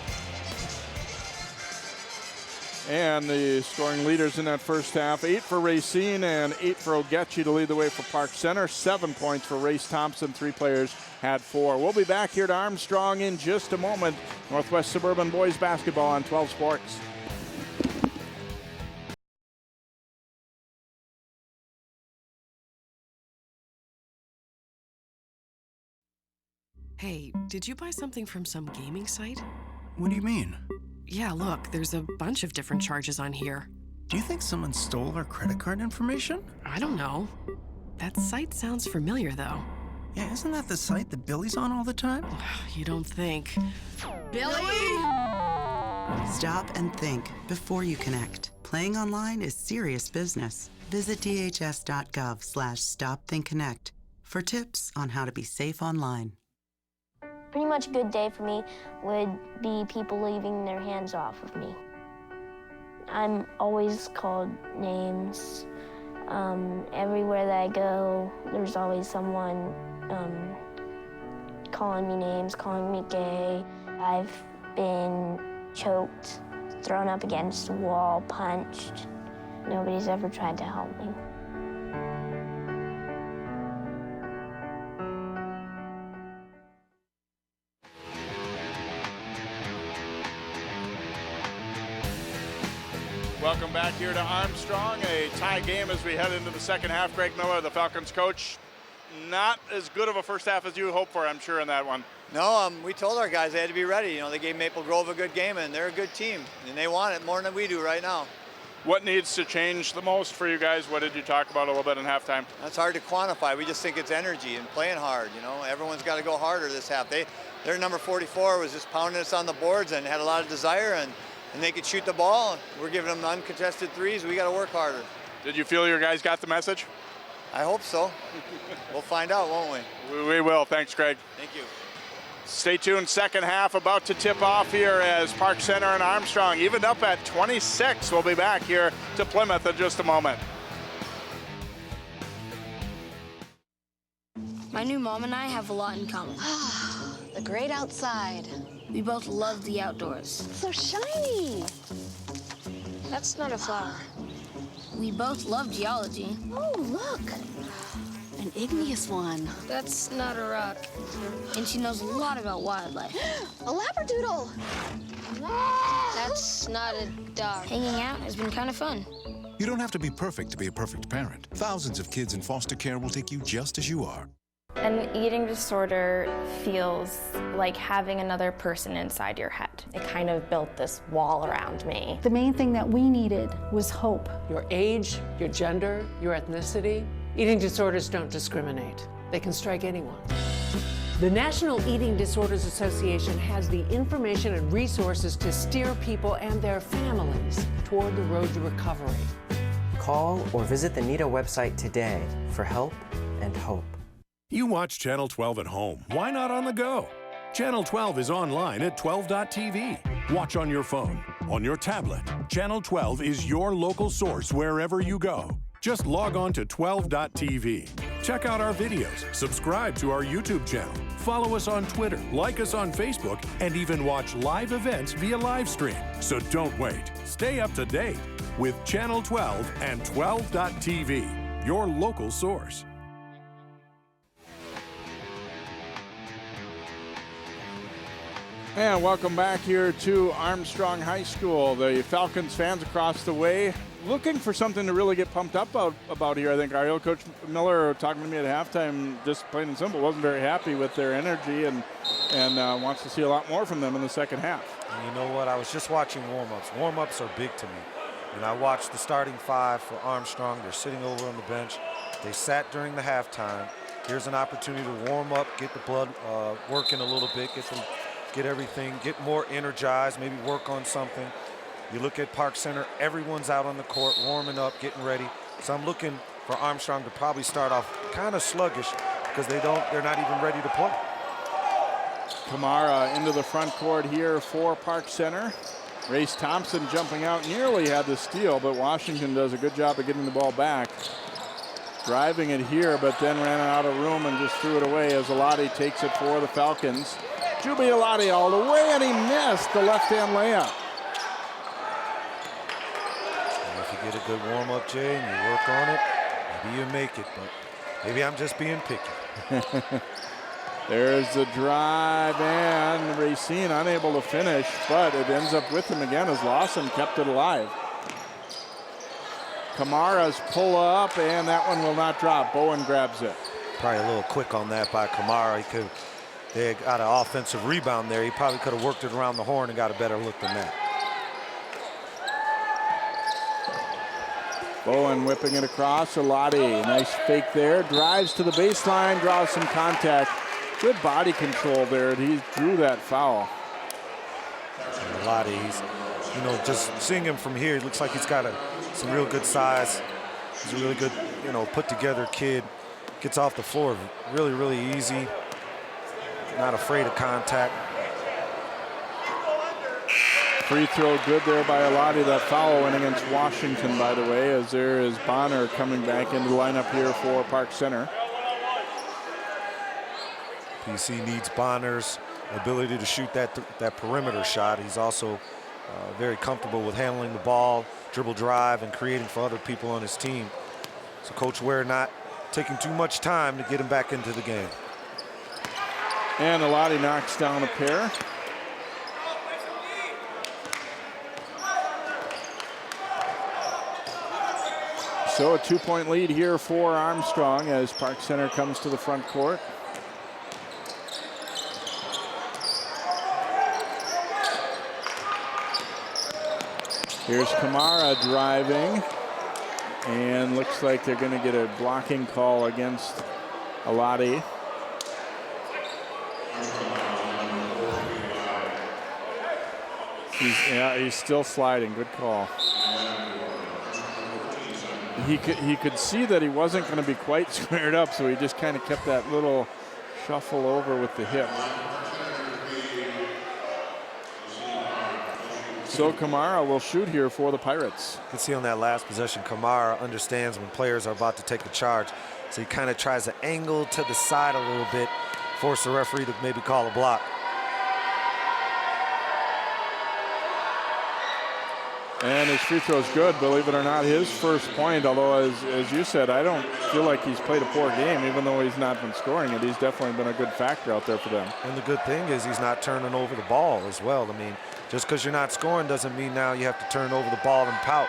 And the scoring leaders in that first half, 8 for Racine and 8 for Ogechi to lead the way for Park Center. 7 points for Race Thompson. 3 players had 4. We'll be back here to Armstrong in just a moment. Northwest Suburban boys basketball on 12 Sports. Hey, did you buy something from some gaming site? What do you mean? Yeah, look, there's a bunch of different charges on here. Do you think someone stole our credit card information? I don't know. That site sounds familiar, though. Yeah, isn't that the site that Billy's on all the time? You don't think. Billy! Stop and think before you connect. Playing online is serious business. Visit dhs.gov/stopthinkconnect for tips on how to be safe online. Pretty much a good day for me would be people leaving their hands off of me. I'm always called names. Everywhere that I go, there's always someone calling me names, calling me gay. I've been choked, thrown up against a wall, punched. Nobody's ever tried to help me. Welcome back here to Armstrong, a tie game as we head into the second half. Greg Miller, the Falcons coach, not as good of a first half as you hoped for, I'm sure, in that one. No, we told our guys they had to be ready. You know, they gave Maple Grove a good game, and they're a good team, and they want it more than we do right now. What needs to change the most for you guys? What did you talk about a little bit in halftime? That's hard to quantify. We just think it's energy and playing hard. You know, everyone's got to go harder this half. Their number 44 was just pounding us on the boards and had a lot of desire, and they could shoot the ball. We're giving them uncontested threes. We got to work harder. Did you feel your guys got the message? I hope so. We'll find out, won't we? We will. Thanks, Greg. Thank you. Stay tuned. Second half about to tip off here as Park Center and Armstrong evened up at 26. We'll be back here to Plymouth in just a moment. My new mom and I have a lot in common. The great outside. We both love the outdoors. So shiny. That's not a flower. We both love geology. Oh, look. An igneous one. That's not a rock. And she knows a lot about wildlife. A labradoodle. That's not a dog. Hanging out has been kind of fun. You don't have to be perfect to be a perfect parent. Thousands of kids in foster care will take you just as you are. An eating disorder feels like having another person inside your head. It kind of built this wall around me. The main thing that we needed was hope. Your age, your gender, your ethnicity. Eating disorders don't discriminate. They can strike anyone. The National Eating Disorders Association has the information and resources to steer people and their families toward the road to recovery. Call or visit the NEDA website today for help and hope. You watch Channel 12 at home. Why not on the go? Channel 12 is online at 12.tv. Watch on your phone, on your tablet. Channel 12 is your local source wherever you go. Just log on to 12.tv. Check out our videos, subscribe to our YouTube channel, follow us on Twitter, like us on Facebook, and even watch live events via live stream. So don't wait. Stay up to date with Channel 12 and 12.tv, your local source. And welcome back here to Armstrong High School. The Falcons fans across the way looking for something to really get pumped up about here. I think Ariel, Coach Miller, talking to me at halftime, just plain and simple, wasn't very happy with their energy and wants to see a lot more from them in the second half. And you know what? I was just watching warm-ups. Warm-ups are big to me. And I watched the starting 5 for Armstrong. They're sitting over on the bench. They sat during the halftime. Here's an opportunity to warm up, get the blood working a little bit, get everything, get more energized, maybe work on something. You look at Park Center, everyone's out on the court, warming up, getting ready. So I'm looking for Armstrong to probably start off kind of sluggish because they're not even ready to play. Kamara into the front court here for Park Center. Race Thompson jumping out, nearly had the steal, but Washington does a good job of getting the ball back. Driving it here, but then ran out of room and just threw it away as Alati takes it for the Falcons. Jubi Alati all the way, and he missed the left-hand layup. And if you get a good warm-up, Jay, and you work on it, maybe you make it, but maybe I'm just being picky. There's the drive, and Racine unable to finish, but it ends up with him again as Lawson kept it alive. Kamara's pull up, and that one will not drop. Bowen grabs it. Probably a little quick on that by Kamara. They got an offensive rebound there. He probably could have worked it around the horn and got a better look than that. Bowen whipping it across. Elati, nice fake there. Drives to the baseline, draws some contact. Good body control there. He drew that foul. Elati, he's, just seeing him from here, it looks like he's got some real good size. He's a really good, put together kid. Gets off the floor really, really easy. Not afraid of contact. Free throw good there by Elati. That foul went against Washington, by the way, as there is Bonner coming back into the lineup here for Park Center. PC needs Bonner's ability to shoot that perimeter shot. He's also very comfortable with handling the ball, dribble drive, and creating for other people on his team. So Coach Ware not taking too much time to get him back into the game. And Elati knocks down a pair. So a 2-point lead here for Armstrong as Park Center comes to the front court. Here's Kamara driving, and looks like they're going to get a blocking call against Elati. He's still sliding. Good call. He could see that he wasn't going to be quite squared up, so he just kind of kept that little shuffle over with the hip. So Kamara will shoot here for the Pirates. You can see on that last possession, Kamara understands when players are about to take a charge. So he kind of tries to angle to the side a little bit, force the referee to maybe call a block. And his free throw is good, believe it or not, his first point, although as you said, I don't feel like he's played a poor game, even though he's not been scoring it. He's definitely been a good factor out there for them. And the good thing is he's not turning over the ball as well. I mean, just because you're not scoring doesn't mean now you have to turn over the ball and pout.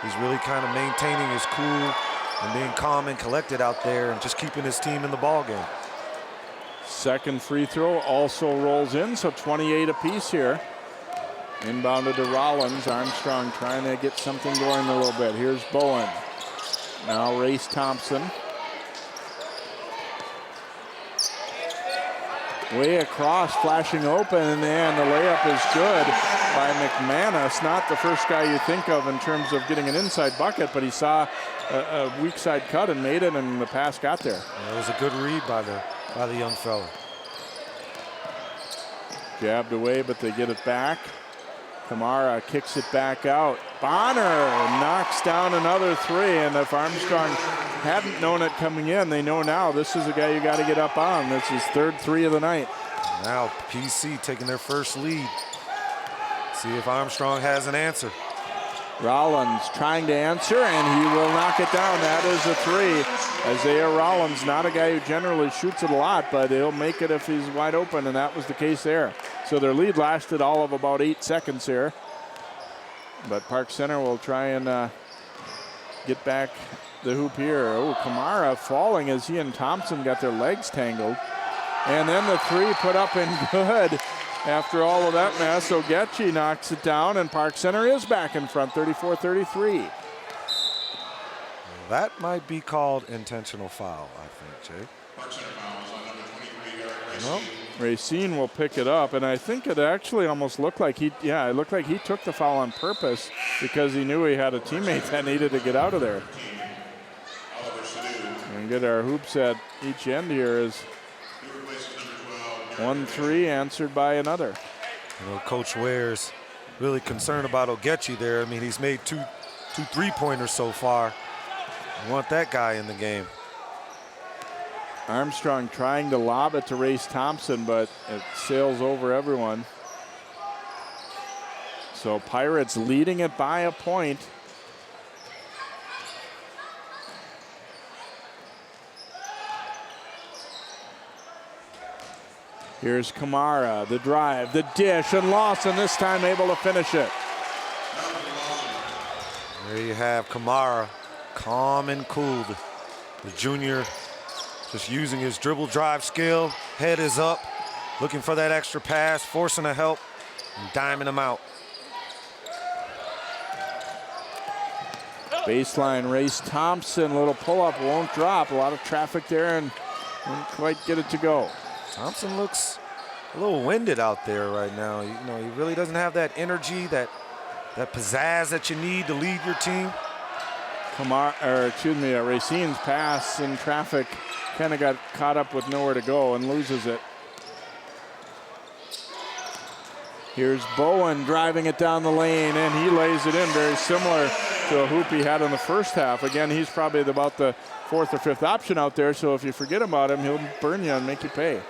He's really kind of maintaining his cool and being calm and collected out there and just keeping his team in the ball game. Second free throw also rolls in, so 28 apiece here. Inbounded to Rollins. Armstrong trying to get something going a little bit. Here's Bowen. Now Race Thompson. Way across, flashing open, and the layup is good by McManus. Not the first guy you think of in terms of getting an inside bucket, but he saw a weak side cut and made it, and the pass got there. It was a good read by the young fella. Jabbed away, but they get it back. Kamara kicks it back out. Bonner knocks down another three, and if Armstrong hadn't known it coming in, they know now this is a guy you got to get up on. That's his third three of the night. Now PC taking their first lead. See if Armstrong has an answer. Rollins trying to answer, and he will knock it down. That is a three. Isaiah Rollins, not a guy who generally shoots it a lot, but he'll make it if he's wide open, and that was the case there. So their lead lasted all of about 8 seconds here. But Park Center will try and get back the hoop here. Oh, Kamara falling as he and Thompson got their legs tangled. And then the three put up and good. After all of that mess, Ogechi knocks it down, and Park Center is back in front, 34-33. That might be called intentional foul, I think, Jay. Well, Racine will pick it up, and I think it actually almost looked like it looked like he took the foul on purpose because he knew he had a teammate that needed to get out of there. And get our hoops at each end here is 1-3 answered by another. Coach Ware's really concerned about Ogechi there. I mean, he's made two three-pointers so far. You want that guy in the game. Armstrong trying to lob it to Race Thompson, but it sails over everyone. So Pirates leading it by a point. Here's Kamara, the drive, the dish, and Lawson this time able to finish it. There you have Kamara, calm and cool. The junior just using his dribble drive skill. Head is up, looking for that extra pass, forcing a help, and diming him out. Baseline race, Thompson, little pull-up, won't drop. A lot of traffic there and won't quite get it to go. Thompson looks a little winded out there right now. You know, he really doesn't have that energy, that pizzazz that you need to lead your team. Racine's pass in traffic kind of got caught up with nowhere to go and loses it. Here's Bowen driving it down the lane, and he lays it in, very similar to a hoop he had in the first half. Again, he's probably about the fourth or fifth option out there, so if you forget about him, he'll burn you and make you pay.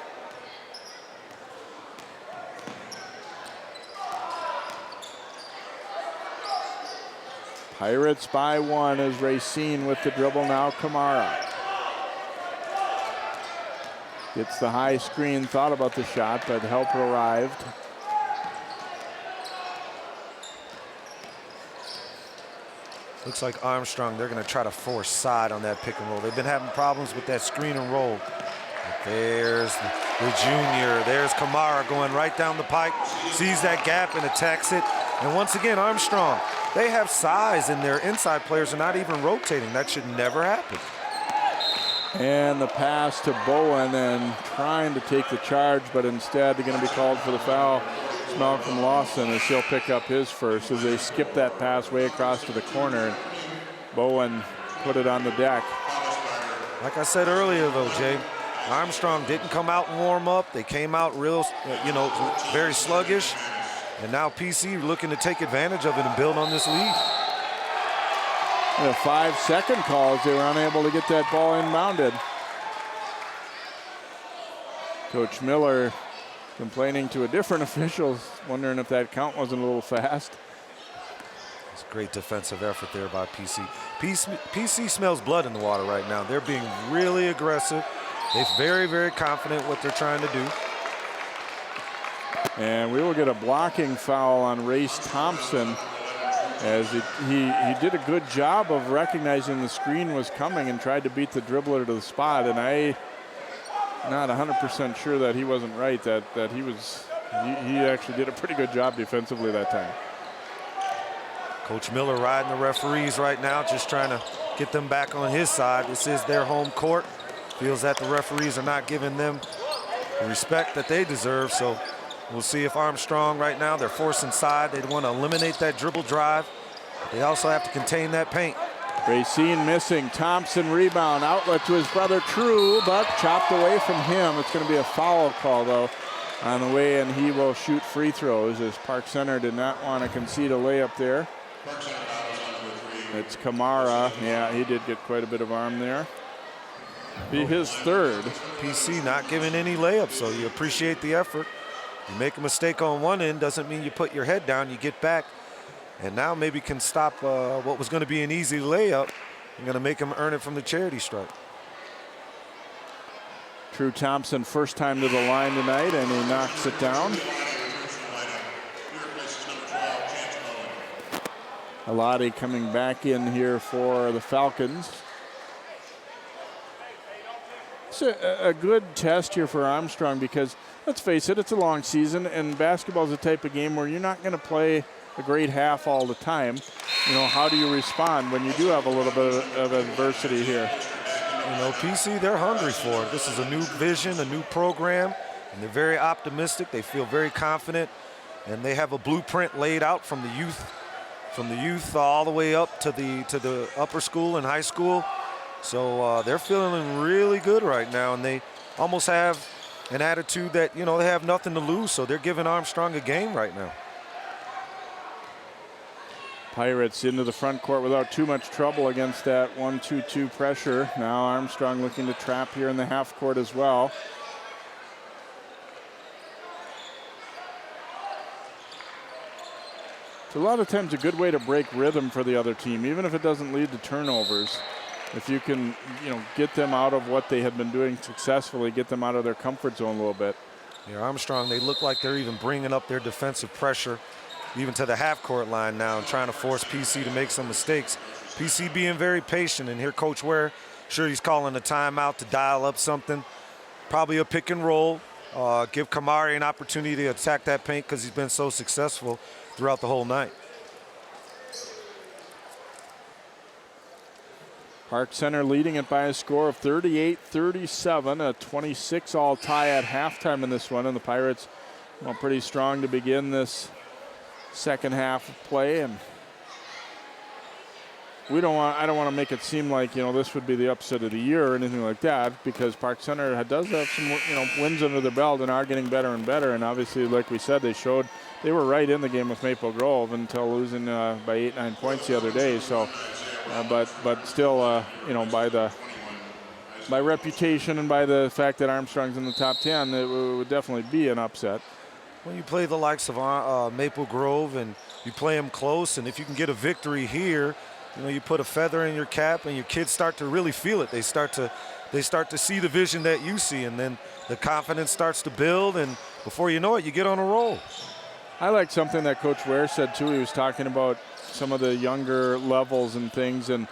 Pirates by one as Racine with the dribble, now Kamara. Gets the high screen, thought about the shot, but help arrived. Looks like Armstrong, they're going to try to force side on that pick and roll. They've been having problems with that screen and roll. But there's the junior. There's Kamara going right down the pike, sees that gap and attacks it. And once again, Armstrong, they have size and their inside players are not even rotating. That should never happen. And the pass to Bowen, and trying to take the charge, but instead they're going to be called for the foul. It's Malcolm Lawson as he'll pick up his first as they skip that pass way across to the corner. Bowen put it on the deck. Like I said earlier though, Jay, Armstrong didn't come out and warm up. They came out real, very sluggish. And now PC looking to take advantage of it and build on this lead. The 5-second calls, they were unable to get that ball inbounded. Coach Miller complaining to a different official, wondering if that count wasn't a little fast. It's a great defensive effort there by PC. PC smells blood in the water right now. They're being really aggressive. They're very, very confident what they're trying to do. And we will get a blocking foul on Race Thompson, as he did a good job of recognizing the screen was coming and tried to beat the dribbler to the spot. And I'm not 100% sure that he wasn't right, that he actually did a pretty good job defensively that time. Coach Miller riding the referees right now, just trying to get them back on his side. This is their home court. Feels that the referees are not giving them the respect that they deserve, so we'll see if Armstrong right now, they're forcing side. They want to eliminate that dribble drive. They also have to contain that paint. Racine missing. Thompson rebound. Outlet to his brother True, but chopped away from him. It's going to be a foul call, though, on the way, and he will shoot free throws as Park Center did not want to concede a layup there. It's Kamara. Yeah, he did get quite a bit of arm there. Be his third. PC not giving any layups, so you appreciate the effort. You make a mistake on one end, doesn't mean you put your head down, you get back, and now maybe can stop what was going to be an easy layup. You're going to make him earn it from the charity stripe. True Thompson, first time to the line tonight, and he knocks it down. Alati coming back in here for the Falcons. It's a good test here for Armstrong because, let's face it, it's a long season, and basketball is the type of game where you're not going to play a great half all the time. How do you respond when you do have a little bit of adversity here? PC, they're hungry for it. This is a new vision, a new program, and they're very optimistic. They feel very confident, and they have a blueprint laid out from the youth all the way up to the upper school and high school. So they're feeling really good right now, and they almost have an attitude that, they have nothing to lose, so they're giving Armstrong a game right now. Pirates into the front court without too much trouble against that 1-2-2 pressure. Now Armstrong looking to trap here in the half court as well. It's a lot of times a good way to break rhythm for the other team, even if it doesn't lead to turnovers. If you can, get them out of what they had been doing successfully, get them out of their comfort zone a little bit. Yeah, Armstrong, they look like they're even bringing up their defensive pressure even to the half-court line now and trying to force PC to make some mistakes. PC being very patient, and here Coach Ware, sure he's calling a timeout to dial up something. Probably a pick and roll. Give Kamari an opportunity to attack that paint because he's been so successful throughout the whole night. Park Center leading it by a score of 38-37, a 26-all tie at halftime in this one, and the Pirates, well, pretty strong to begin this second half of play, and I don't want to make it seem like, this would be the upset of the year or anything like that, because Park Center does have some, wins under their belt and are getting better and better, and obviously, like we said, they were right in the game with Maple Grove until losing by 8-9 points the other day. So, but still, by reputation and by the fact that Armstrong's in the top 10, it would definitely be an upset. When you play the likes of Maple Grove and you play them close, and if you can get a victory here, you put a feather in your cap, and your kids start to really feel it. They start to see the vision that you see, and then the confidence starts to build, and before you know it, you get on a roll. I like something that Coach Ware said too. He was talking about some of the younger levels and things, and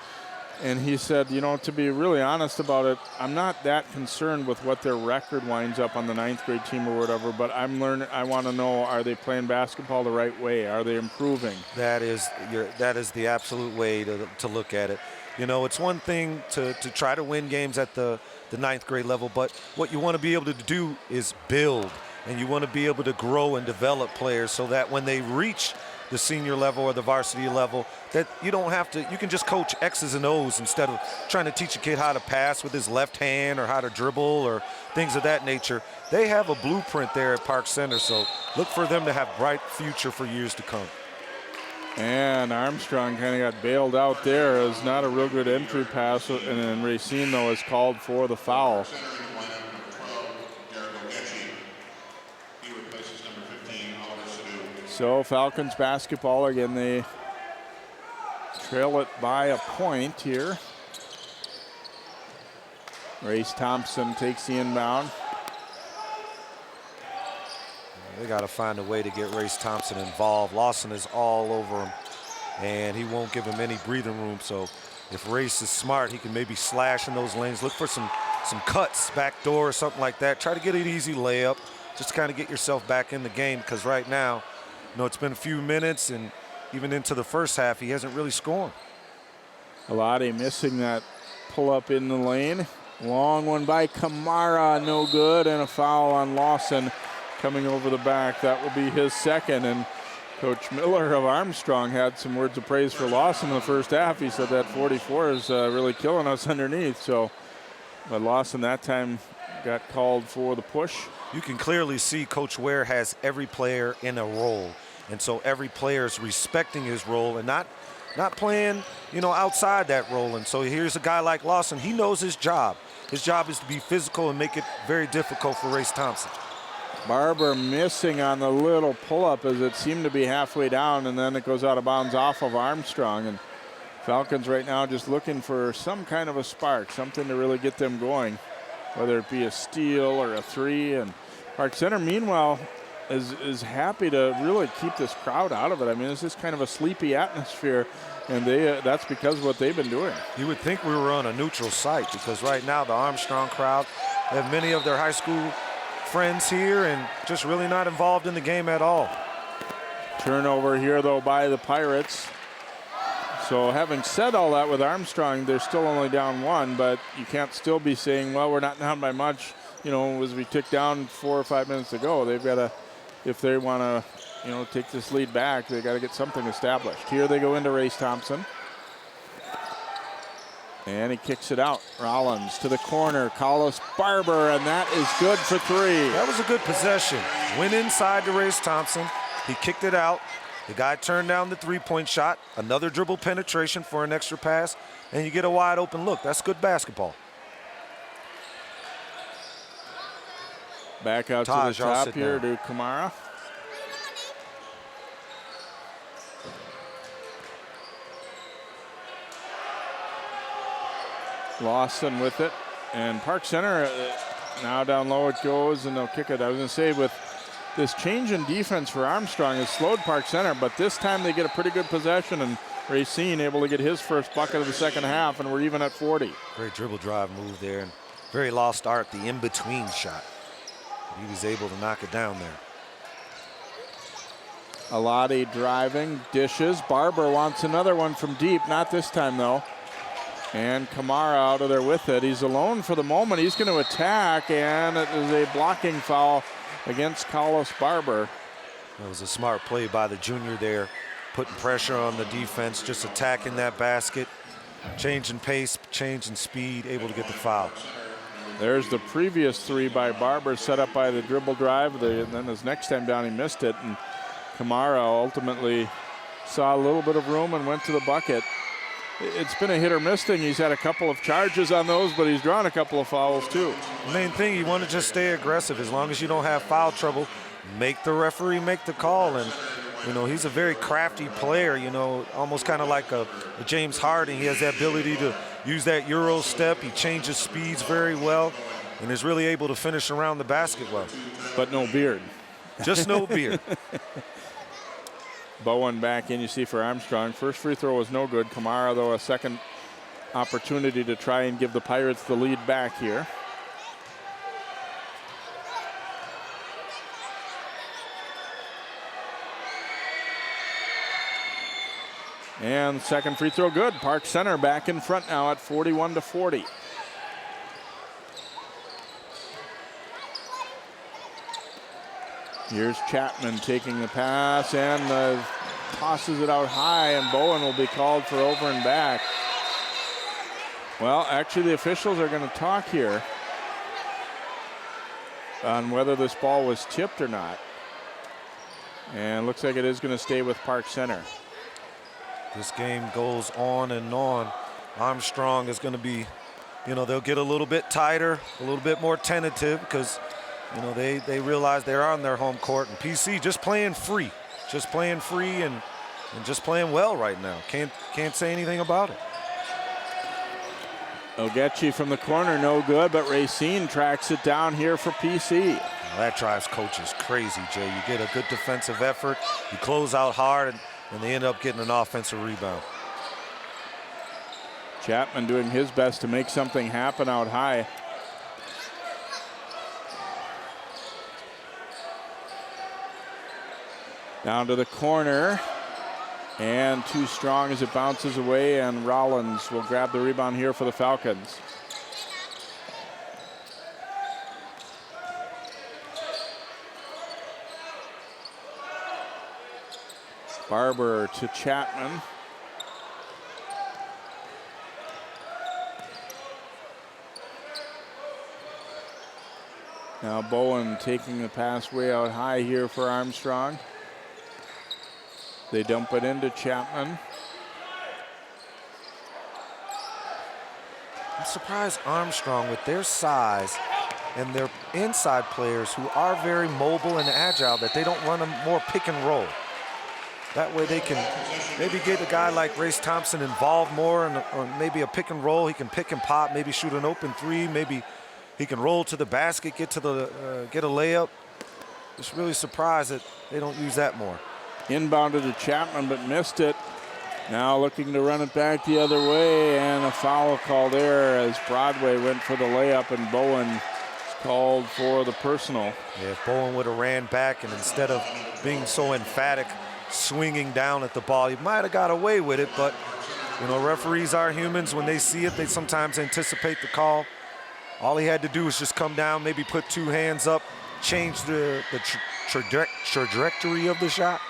he said, to be really honest about it, I'm not that concerned with what their record winds up on the 9th grade team or whatever, but I want to know, are they playing basketball the right way? Are they improving? That is the absolute way to look at it. It's one thing to try to win games at the 9th grade level, but what you want to be able to do is build, and you want to be able to grow and develop players so that when they reach the senior level or the varsity level, that you can just coach X's and O's instead of trying to teach a kid how to pass with his left hand or how to dribble or things of that nature. They have a blueprint there at Park Center, so look for them to have bright future for years to come. And Armstrong kind of got bailed out there. It was not a real good entry pass, and then Racine, though, is called for the foul. So Falcons basketball again. They trail it by a point here. Race Thompson takes the inbound. They got to find a way to get Race Thompson involved. Lawson is all over him, and he won't give him any breathing room. So if Race is smart, he can maybe slash in those lanes. Look for some cuts, back door or something like that. Try to get an easy layup. Just kind of get yourself back in the game, because right now, it's been a few minutes, and even into the first half, he hasn't really scored. Alade missing that pull-up in the lane. Long one by Kamara, no good, and a foul on Lawson coming over the back. That will be his second, and Coach Miller of Armstrong had some words of praise for Lawson in the first half. He said that 44 is really killing us underneath. But Lawson that time got called for the push. You can clearly see Coach Ware has every player in a role. And so every player is respecting his role and not playing, outside that role. And so here's a guy like Lawson. He knows his job. His job is to be physical and make it very difficult for Race Thompson. Barber missing on the little pull-up as it seemed to be halfway down, and then it goes out of bounds off of Armstrong. And Falcons right now just looking for some kind of a spark, something to really get them going, whether it be a steal or a three. And Park Center, meanwhile, is happy to really keep this crowd out of it. I mean, it's just kind of a sleepy atmosphere, and that's because of what they've been doing. You would think we were on a neutral site, because right now the Armstrong crowd have many of their high school friends here and just really not involved in the game at all. Turnover here, though, by the Pirates. So having said all that, with Armstrong, they're still only down one, but you can't still be saying, well, we're not down by much, as we tick down 4 or 5 minutes to go. They've got to, if they want to, take this lead back, they got to get something established. Here they go into Race Thompson. And he kicks it out. Rollins to the corner, Collis Barber, and that is good for three. That was a good possession. Went inside to Race Thompson. He kicked it out. The guy turned down the three-point shot. Another dribble penetration for an extra pass, and you get a wide open look. That's good basketball. Back out to the top here to Kamara. Lawson with it, and Park Center Now down low it goes, and they'll kick it. I was going to say, with this change in defense for Armstrong has slowed Park Center, but this time they get a pretty good possession, and Racine able to get his first bucket of the second half, and we're even at 40. Great dribble drive move there, and very lost art, the in-between shot. He was able to knock it down there. Alati driving, dishes. Barber wants another one from deep, not this time though. And Kamara out of there with it. He's alone for the moment. He's going to attack, and it is a blocking foul against Carlos Barber. That was a smart play by the junior there, putting pressure on the defense, just attacking that basket, changing pace, changing speed, able to get the foul. There's the previous three by Barber, set up by the dribble drive. And then his next time down, he missed it. And Kamara ultimately saw a little bit of room and went to the bucket. It's been a hit or miss thing. He's had a couple of charges on those, but he's drawn a couple of fouls too. The main thing, you want to just stay aggressive. As long as you don't have foul trouble, make the referee make the call. And, you know, he's a very crafty player, you know, almost kind of like a James Harden. He has the ability to use that Euro step. He changes speeds very well and is really able to finish around the basket well. But no beard. Just no beard. Bowen back in, you see, for Armstrong. First free throw was no good. Kamara, though, a second opportunity to try and give the Pirates the lead back here. And second free throw good. Park Center back in front now at 41-40. Here's Chapman taking the pass and tosses it out high, and Bowen will be called for over and back. Well, actually the officials are going to talk here on whether this ball was tipped or not. And looks like it is going to stay with Park Center. This game goes on and on. Armstrong is going to be, you know, they'll get a little bit tighter, a little bit more tentative because, you know, they realize they're on their home court, and PC just playing free and just playing well right now. Can't say anything about it. Ogechi from the corner, no good, but Racine tracks it down here for PC. Well, that drives coaches crazy, Jay. You get a good defensive effort, you close out hard, and they end up getting an offensive rebound. Chapman doing his best to make something happen out high. Down to the corner, and too strong as it bounces away, and Rollins will grab the rebound here for the Falcons. Barber to Chapman. Now Bowen taking the pass way out high here for Armstrong. They dump it into Chapman. I'm surprised Armstrong, with their size and their inside players who are very mobile and agile, that they don't run a more pick and roll. That way they can maybe get a guy like Race Thompson involved more, or maybe a pick and roll. He can pick and pop, maybe shoot an open three, maybe he can roll to the basket, get a layup. Just really surprised that they don't use that more. Inbounded to Chapman, but missed it. Now looking to run it back the other way, and a foul call there as Broadway went for the layup, and Bowen is called for the personal. Yeah, if Bowen would have ran back, and instead of being so emphatic, swinging down at the ball, he might have got away with it, but you know, referees are humans. When they see it, they sometimes anticipate the call. All he had to do was just come down, maybe put two hands up, change the trajectory of the shot,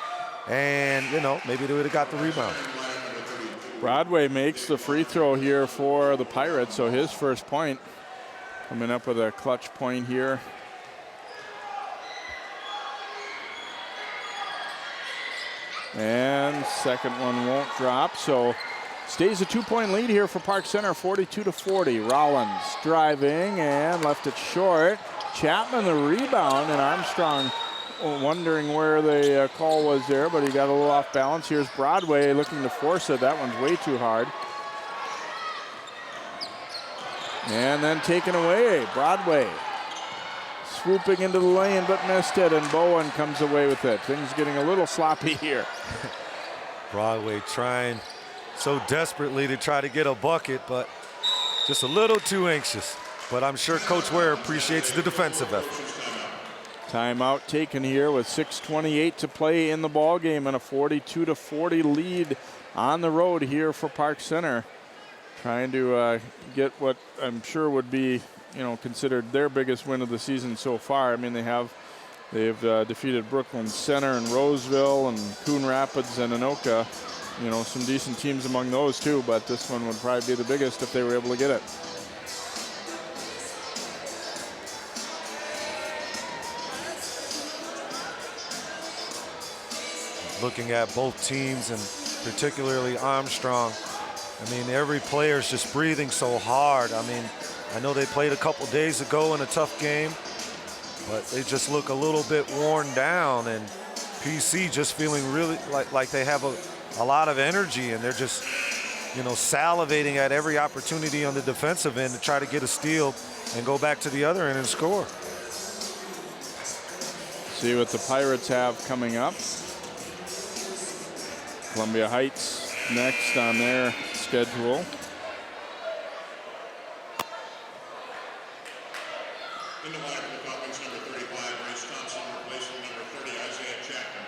and, you know, maybe they would have got the rebound. Broadway makes the free throw here for the Pirates, so his first point coming up with a clutch point here. And second one won't drop, so stays a 2-point lead here for Park Center, 42-40. Rollins driving and left it short. Chapman the rebound, and Armstrong wondering where the call was there, but he got a little off balance. Here's Broadway looking to force it. That one's way too hard. And then taken away, Broadway. swooping into the lane, but missed it, and Bowen comes away with it. Things getting a little sloppy here. Broadway trying so desperately to try to get a bucket, but just a little too anxious. But I'm sure Coach Ware appreciates the defensive effort. Timeout taken here with 6:28 to play in the ball game and a 42-40 lead on the road here for Park Center. Trying to get what I'm sure would be, considered their biggest win of the season so far. I mean, they've defeated Brooklyn Center and Roseville and Coon Rapids and Anoka. Some decent teams among those too, but this one would probably be the biggest if they were able to get it. Looking at both teams, and particularly Armstrong, I mean, every player's just breathing so hard. I mean, I know they played a couple days ago in a tough game, but they just look a little bit worn down, and PC just feeling really like they have a lot of energy, and they're just, salivating at every opportunity on the defensive end to try to get a steal and go back to the other end and score. See what the Pirates have coming up. Columbia Heights next on their schedule. In the line for the Falcons, number 35, Bryce Thompson, replacing number 30, Isaiah Chapman.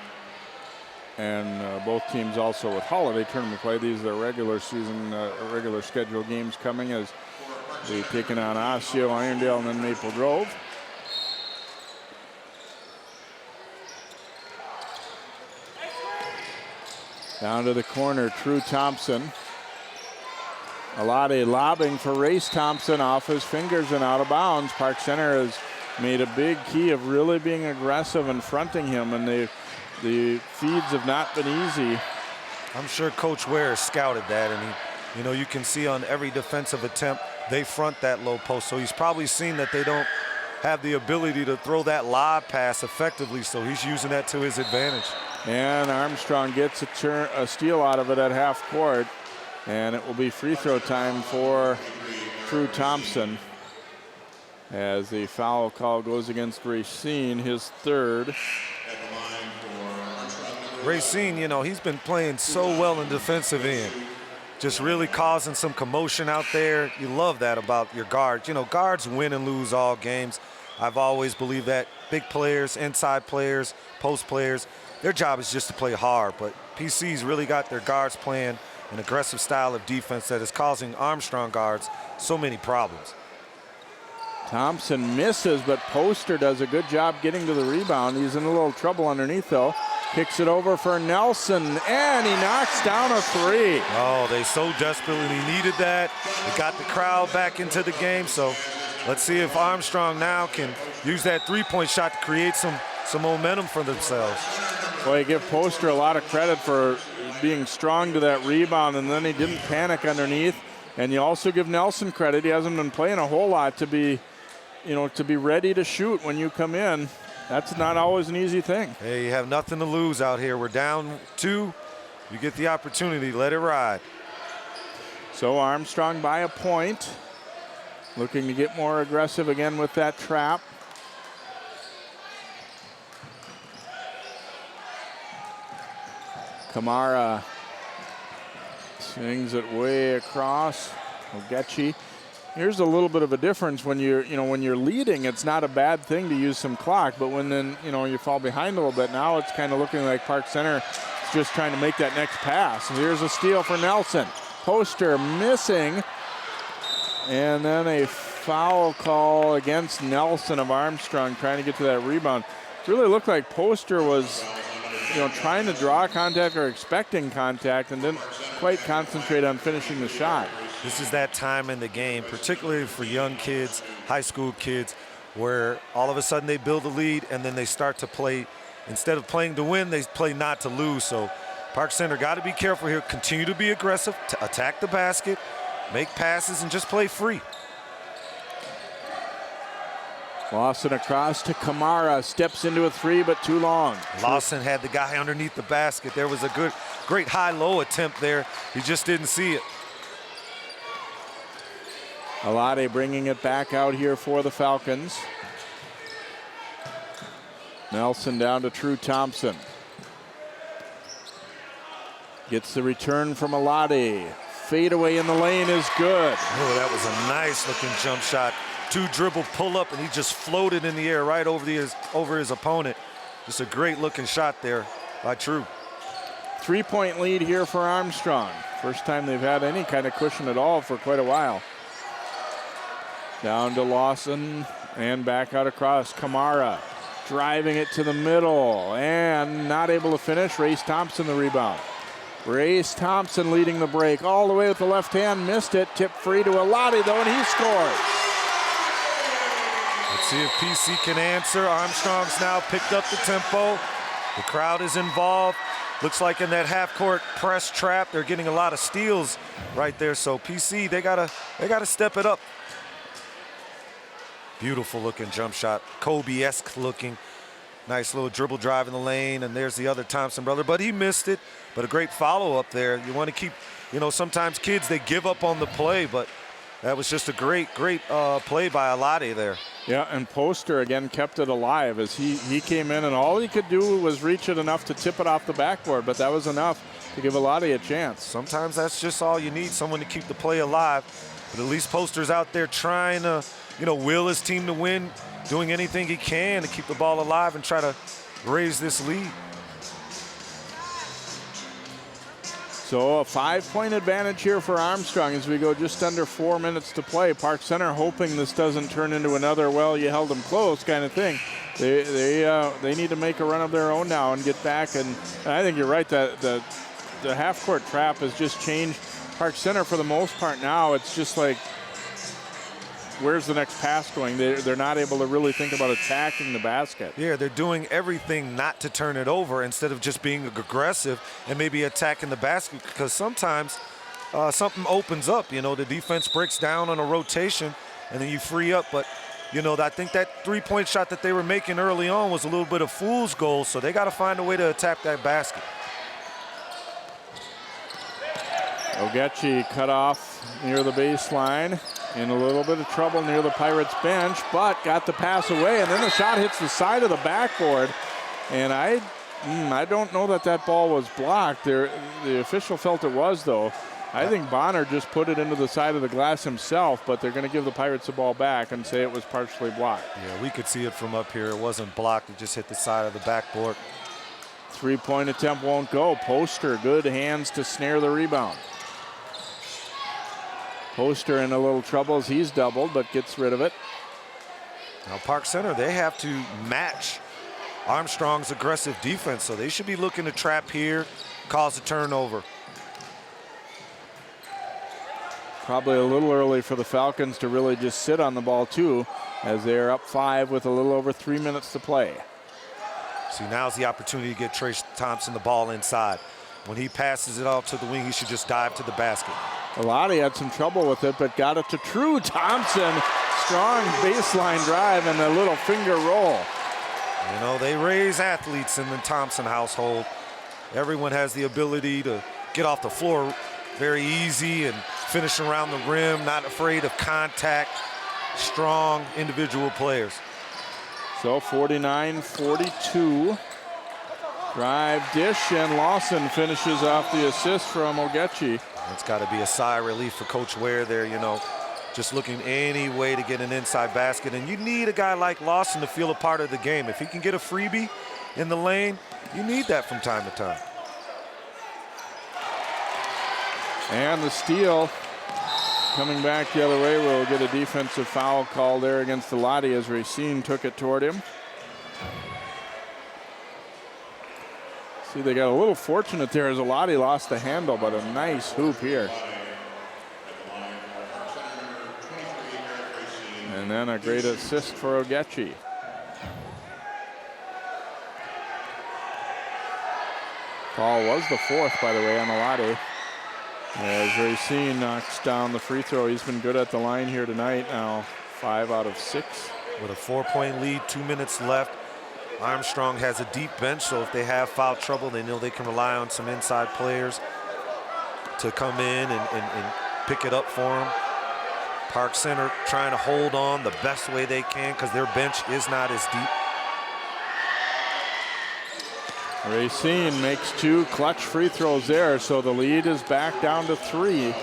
And both teams also with holiday tournament play. These are regular season, regular schedule games coming as they've taken on Osseo, Irondale, and then Maple Grove. Down to the corner, True Thompson. Alade lobbing for Race Thompson off his fingers and out of bounds. Park Center has made a big key of really being aggressive and fronting him, and the feeds have not been easy. I'm sure Coach Ware scouted that, and you can see on every defensive attempt, they front that low post. So he's probably seen that they don't have the ability to throw that lob pass effectively, so he's using that to his advantage. And Armstrong gets a steal out of it at half court, and it will be free throw time for True Thompson as the foul call goes against Racine, his third. Racine, he's been playing so well in defensive end, just really causing some commotion out there. You love that about your guards. Guards win and lose all games. I've always believed that. Big players, inside players, post players, their job is just to play hard, but PC's really got their guards playing an aggressive style of defense that is causing Armstrong guards so many problems. Thompson misses, but Poster does a good job getting to the rebound. He's in a little trouble underneath, though. Kicks it over for Nelson, and he knocks down a three. Oh, they so desperately needed that. They got the crowd back into the game, so let's see if Armstrong now can use that three-point shot to create some momentum for themselves. Well, you give Poster a lot of credit for being strong to that rebound, and then he didn't panic underneath. And you also give Nelson credit. He hasn't been playing a whole lot to be ready to shoot when you come in. That's not always an easy thing. Hey, you have nothing to lose out here. We're down 2. You get the opportunity, let it ride. So Armstrong by a point. Looking to get more aggressive again with that trap. Kamara swings it way across. Ogechi. Here's a little bit of a difference when you're leading. It's not a bad thing to use some clock, but when then you fall behind a little bit, now it's kind of looking like Park Center is just trying to make that next pass. And here's a steal for Nelson. Poster missing, and then a foul call against Nelson of Armstrong trying to get to that rebound. It really looked like Poster was trying to draw contact or expecting contact and didn't quite concentrate on finishing the shot. This is that time in the game, particularly for young kids, high school kids, where all of a sudden they build a lead and then they start to play. Instead of playing to win, they play not to lose. So Park Center got to be careful here, continue to be aggressive, to attack the basket, make passes, and just play free. Lawson across to Kamara, steps into a three, but too long. Lawson had the guy underneath the basket. There was a great high-low attempt there. He just didn't see it. Alade bringing it back out here for the Falcons. Nelson down to True Thompson. Gets the return from Alati. Fade away in the lane is good. Oh, that was a nice looking jump shot. 2 dribble pull up, and he just floated in the air right over his opponent. Just a great looking shot there by True. 3-point lead here for Armstrong. First time they've had any kind of cushion at all for quite a while. Down to Lawson and back out across. Kamara driving it to the middle and not able to finish. Race Thompson the rebound. Race Thompson leading the break all the way with the left hand. Missed it. Tip free to Alati though, and he scores. Let's see if PC can answer. Armstrong's now picked up the tempo. The crowd is involved. Looks like in that half-court press trap, they're getting a lot of steals right there. So PC, they gotta step it up. Beautiful looking jump shot, Kobe-esque looking. Nice little dribble drive in the lane, and there's the other Thompson brother, but he missed it. But a great follow-up there. You want to keep, sometimes kids, they give up on the play, but that was just a great play by Alati there. Yeah, and Poster again kept it alive as he came in, and all he could do was reach it enough to tip it off the backboard, but that was enough to give Alati a chance. Sometimes that's just all you need, someone to keep the play alive. But at least Poster's out there trying to, will his team to win, doing anything he can to keep the ball alive and try to raise this lead. So a 5-point advantage here for Armstrong as we go just under 4 minutes to play. Park Center hoping this doesn't turn into another, well, you held them close kind of thing. They need to make a run of their own now and get back. And I think you're right that the half-court trap has just changed Park Center for the most part now. It's just like, where's the next pass going? They're not able to really think about attacking the basket. Yeah, they're doing everything not to turn it over instead of just being aggressive and maybe attacking the basket, because sometimes something opens up. The defense breaks down on a rotation and then you free up. But, I think that 3-point shot that they were making early on was a little bit of fool's gold, so they got to find a way to attack that basket. Ogechi cut off near the baseline. In a little bit of trouble near the Pirates bench, but got the pass away, and then the shot hits the side of the backboard. And I don't know that ball was blocked. The official felt it was, though. I think Bonner just put it into the side of the glass himself, but they're going to give the Pirates the ball back and say it was partially blocked. Yeah, we could see it from up here. It wasn't blocked. It just hit the side of the backboard. 3-point attempt won't go. Poster, good hands to snare the rebound. Poster in a little trouble as he's doubled, but gets rid of it. Now Park Center, they have to match Armstrong's aggressive defense, so they should be looking to trap here, cause a turnover. Probably a little early for the Falcons to really just sit on the ball too, as they're up 5 with a little over 3 minutes to play. See, now's the opportunity to get Trace Thompson the ball inside. When he passes it off to the wing, he should just dive to the basket. Alati had some trouble with it, but got it to True Thompson. Strong baseline drive and a little finger roll. They raise athletes in the Thompson household. Everyone has the ability to get off the floor very easy and finish around the rim, not afraid of contact. Strong individual players. So 49-42. Drive, dish, and Lawson finishes off the assist from Ogechi. It's got to be a sigh of relief for Coach Ware there, just looking any way to get an inside basket. And you need a guy like Lawson to feel a part of the game. If he can get a freebie in the lane, you need that from time to time. And the steal coming back the other way. We'll get a defensive foul call there against Alati as Racine took it toward him. See, they got a little fortunate there as Alati lost the handle, but a nice hoop here. And then a great assist for Ogechi. Foul was the 4th, by the way, on Alati. As Racine knocks down the free throw. He's been good at the line here tonight. Now 5 out of 6. With a 4-point lead, 2 minutes left. Armstrong has a deep bench, so if they have foul trouble, they know they can rely on some inside players to come in and pick it up for them. Park Center trying to hold on the best way they can because their bench is not as deep. Racine makes 2 clutch free throws there, so the lead is back down to 3.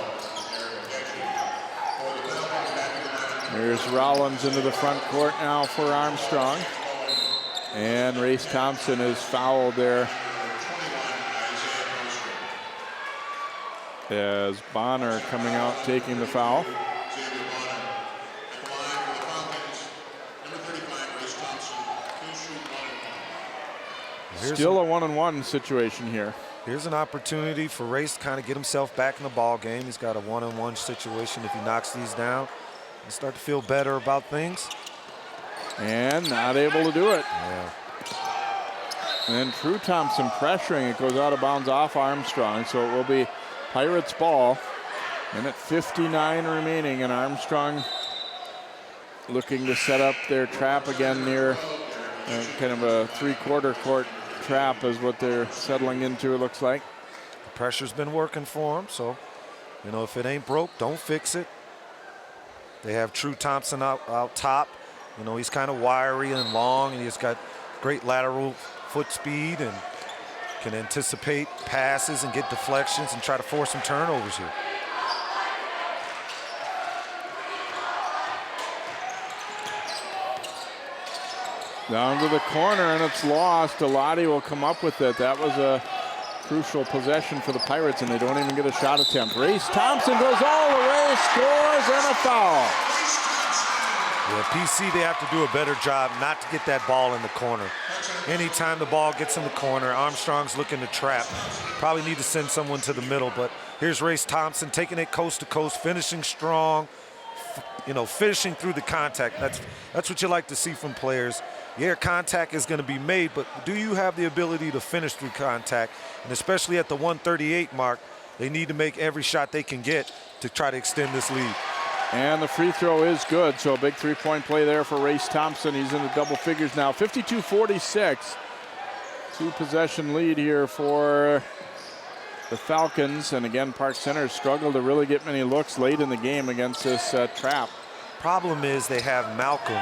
Here's Rollins into the front court now for Armstrong. And Race Thompson is fouled there as Bonner coming out taking the foul. Still a 1-on-1 situation here. Here's an opportunity for Race to kind of get himself back in the ball game. He's got a 1-on-1 situation. If he knocks these down, he'll start to feel better about things. And not able to do it. Yeah. And True Thompson pressuring. It goes out of bounds off Armstrong, so it will be Pirates ball. And at 59 remaining, and Armstrong looking to set up their trap again near kind of a 3/4 court trap is what they're settling into, it looks like. The pressure's been working for him, so, you know, if it ain't broke, don't fix it. They have True Thompson out top. You know, he's kind of wiry and long, and he's got great lateral foot speed and can anticipate passes and get deflections and try to force some turnovers here. Down to the corner, and it's lost. Eladi will come up with it. That was a crucial possession for the Pirates, and they don't even get a shot attempt. Race Thompson goes all the way, scores, and a foul. Yeah, PC, they have to do a better job not to get that ball in the corner. Anytime the ball gets in the corner, Armstrong's looking to trap. Probably need to send someone to the middle, but here's Race Thompson taking it coast to coast, finishing strong, you know, finishing through the contact. That's what you like to see from players. Yeah, contact is going to be made, but do you have the ability to finish through contact? And especially at the 138 mark, they need to make every shot they can get to try to extend this lead. And the free throw is good, so a big three-point play there for Race Thompson. He's in the double figures now, 52-46. 2-possession lead here for the Falcons. And again, Park Center struggled to really get many looks late in the game against this trap. Problem is they have Malcolm,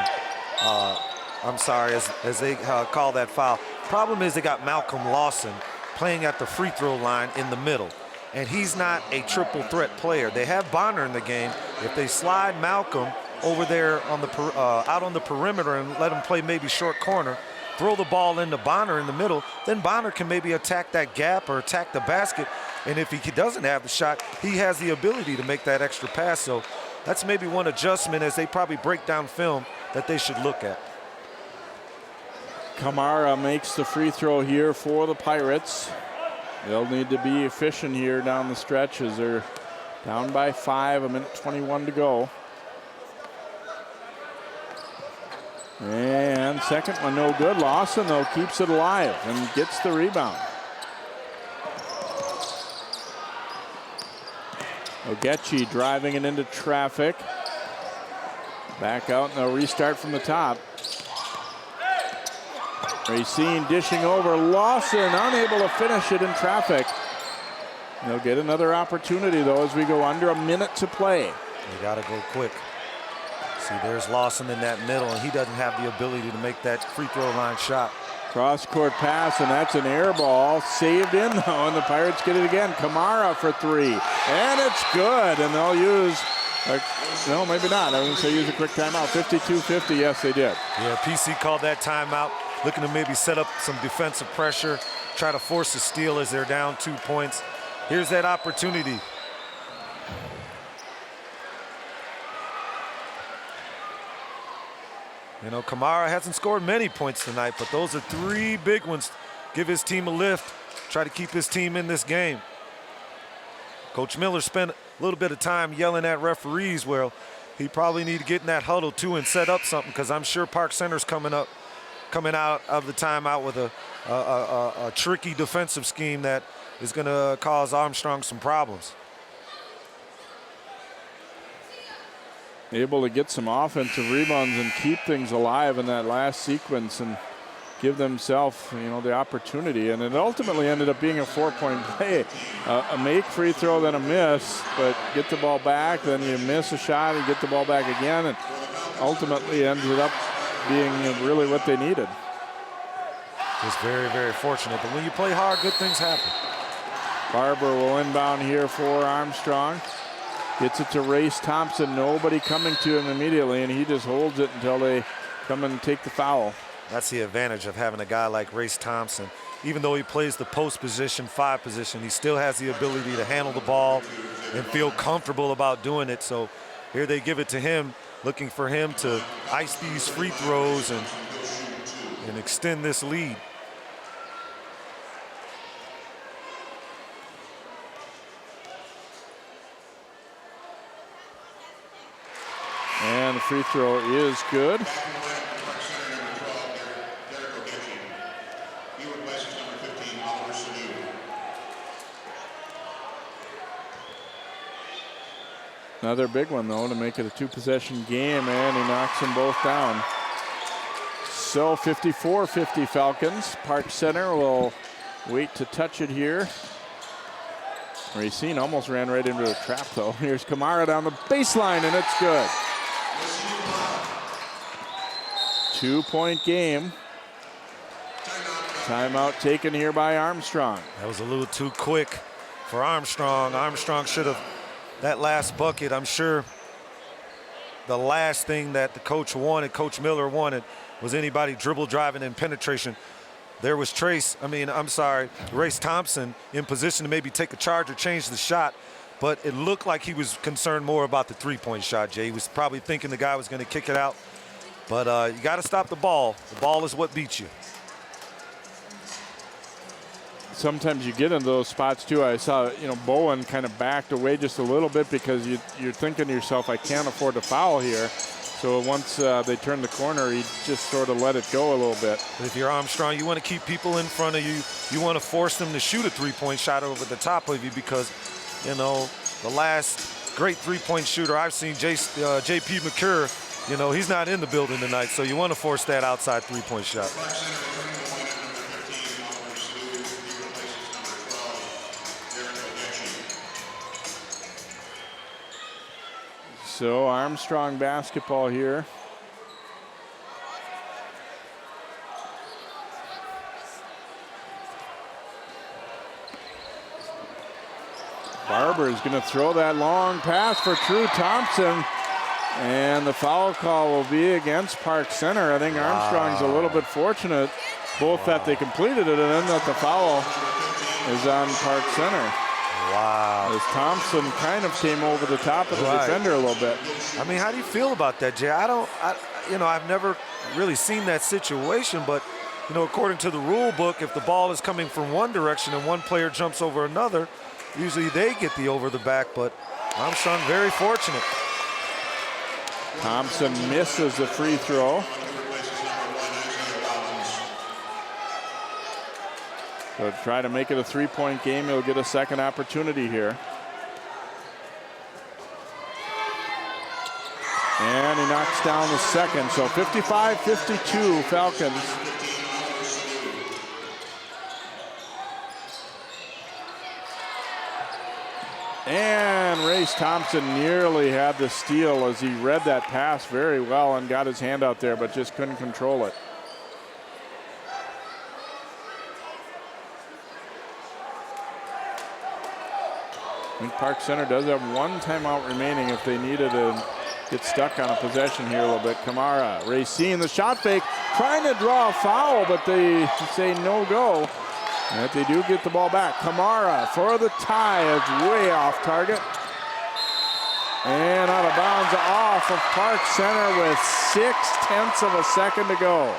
I'm sorry, as they call that foul. Problem is they got Malcolm Lawson playing at the free throw line in the middle. And he's not a triple threat player. They have Bonner in the game. If they slide Malcolm over there on the out on the perimeter and let him play maybe short corner, throw the ball into Bonner in the middle, then Bonner can maybe attack that gap or attack the basket. And if he doesn't have the shot, he has the ability to make that extra pass. So that's maybe one adjustment as they probably break down film that they should look at. Kamara makes the free throw here for the Pirates. They'll need to be efficient here down the stretch as they're down by 5, 1:21 to go. And second one no good. Lawson, though, keeps it alive and gets the rebound. Ogechi driving it into traffic. Back out, and they'll restart from the top. Racine dishing over. Lawson unable to finish it in traffic. They'll get another opportunity, though, as we go under a minute to play. They got to go quick. See, there's Lawson in that middle, and he doesn't have the ability to make that free throw line shot. Cross-court pass, and that's an air ball. Saved in, though, and the Pirates get it again. Kamara for 3, and it's good, and they'll use, no, maybe not. I was going to say use a quick timeout. 52-50, yes, they did. Yeah, PC called that timeout, looking to maybe set up some defensive pressure, try to force a steal as they're down 2 points. Here's that opportunity. You know, Kamara hasn't scored many points tonight, but those are 3 big ones. Give his team a lift, try to keep his team in this game. Coach Miller spent a little bit of time yelling at referees. Well, he probably need to get in that huddle too and set up something, because I'm sure Park Center's coming out of the timeout with a tricky defensive scheme that is going to cause Armstrong some problems. Able to get some offensive rebounds and keep things alive in that last sequence and give themselves, you know, the opportunity. And it ultimately ended up being a 4-point play. A make free throw, then a miss, but get the ball back, then you miss a shot and get the ball back again, and ultimately ended up being really what they needed. Just very, very fortunate. But when you play hard, good things happen. Barber will inbound here for Armstrong. Gets it to Race Thompson. Nobody coming to him immediately, and he just holds it until they come and take the foul. That's the advantage of having a guy like Race Thompson. Even though he plays the post position, 5 position, he still has the ability to handle the ball and feel comfortable about doing it. So here they give it to him, looking for him to ice these free throws and extend this lead. And the free throw is good. Another big one, though, to make it a 2-possession game, and he knocks them both down. So 54-50 Falcons. Park Center will wait to touch it here. Racine almost ran right into a trap, though. Here's Kamara down the baseline, and it's good. 2-point game. Timeout taken here by Armstrong. That was a little too quick for Armstrong. Armstrong should have, that last bucket, I'm sure the last thing that the coach wanted, Coach Miller wanted, was anybody dribble driving and penetration. There was Race Thompson in position to maybe take a charge or change the shot, but it looked like he was concerned more about the 3-point shot, Jay. He was probably thinking the guy was going to kick it out, but you got to stop the ball. The ball is what beats you. Sometimes you get into those spots too. I saw, Bowen kind of backed away just a little bit because you're thinking to yourself, I can't afford to foul here. So once they turned the corner, he just sort of let it go a little bit. But if you're Armstrong, you want to keep people in front of you. You want to force them to shoot a 3-point shot over the top of you because, the last great 3-point shooter I've seen, J.P. McCure, he's not in the building tonight. So you want to force that outside 3-point shot. So Armstrong basketball here. Barber is going to throw that long pass for True Thompson. And the foul call will be against Park Center. I think Armstrong's a little bit fortunate, both that they completed it and then that the foul is on Park Center. Wow. As Thompson kind of came over the top of the defender a little bit. I mean, how do you feel about that, Jay? I've never really seen that situation, but, according to the rule book, if the ball is coming from one direction and one player jumps over another, usually they get the over the back, but Armstrong very fortunate. Thompson misses the free throw. So try to make it a 3-point game. He'll get a second opportunity here. And he knocks down the second. So 55-52 Falcons. And Race Thompson nearly had the steal as he read that pass very well and got his hand out there, but just couldn't control it. I think Park Center does have one timeout remaining if they needed to get stuck on a possession here a little bit. Kamara, Racine, the shot fake, trying to draw a foul, but they say no go. And they do get the ball back. Kamara for the tie is way off target. And out of bounds off of Park Center with 0.6 of a second to go.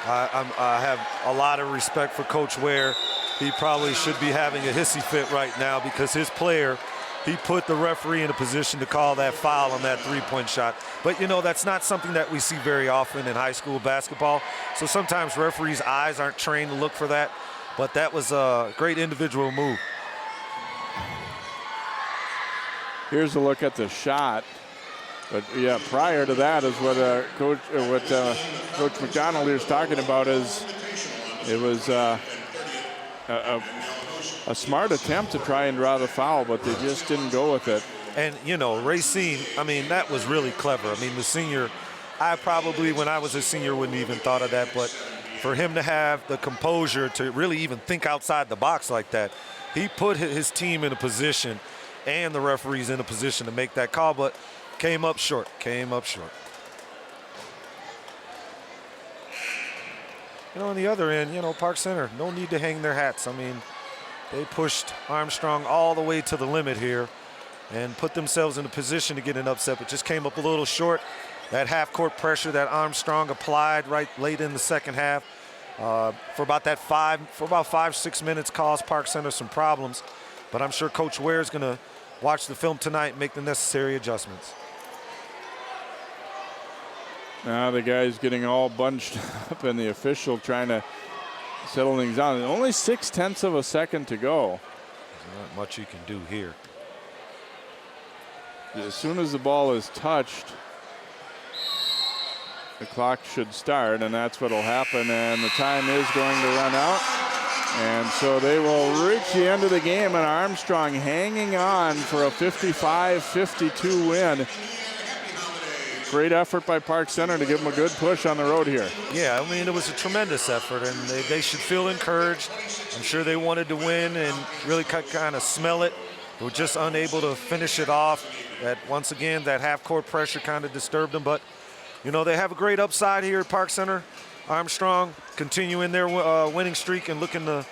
I have a lot of respect for Coach Ware. He probably should be having a hissy fit right now because his player, he put the referee in a position to call that foul on that 3-point shot. But, that's not something that we see very often in high school basketball. So sometimes referees' eyes aren't trained to look for that. But that was a great individual move. Here's a look at the shot. But, yeah, prior to that is what Coach McDonald here is talking about is it was a smart attempt to try and draw the foul, but they just didn't go with it. And, Racine, that was really clever. The senior, I probably, when I was a senior, wouldn't even thought of that. But for him to have the composure to really even think outside the box like that. He put his team in a position and the referees in a position to make that call, but came up short. On the other end, Park Center, no need to hang their hats. I mean, they pushed Armstrong all the way to the limit here and put themselves in a position to get an upset, but just came up a little short. That half-court pressure that Armstrong applied right late in the second half for about 5-6 minutes caused Park Center some problems. But I'm sure Coach Ware is going to watch the film tonight and make the necessary adjustments. Now the guy's getting all bunched up and the official trying to settle things down. Only 0.6 of a second to go. There's not much you can do here. As soon as the ball is touched, the clock should start, and that's what will happen, and the time is going to run out. And so they will reach the end of the game, and Armstrong hanging on for a 55-52 win. Great effort by Park Center to give them a good push on the road here. Yeah, I mean, it was a tremendous effort, and they should feel encouraged. I'm sure they wanted to win and really kind of smell it. They were just unable to finish it off. Once again, that half-court pressure kind of disturbed them, but they have a great upside here at Park Center. Armstrong continuing their winning streak and looking to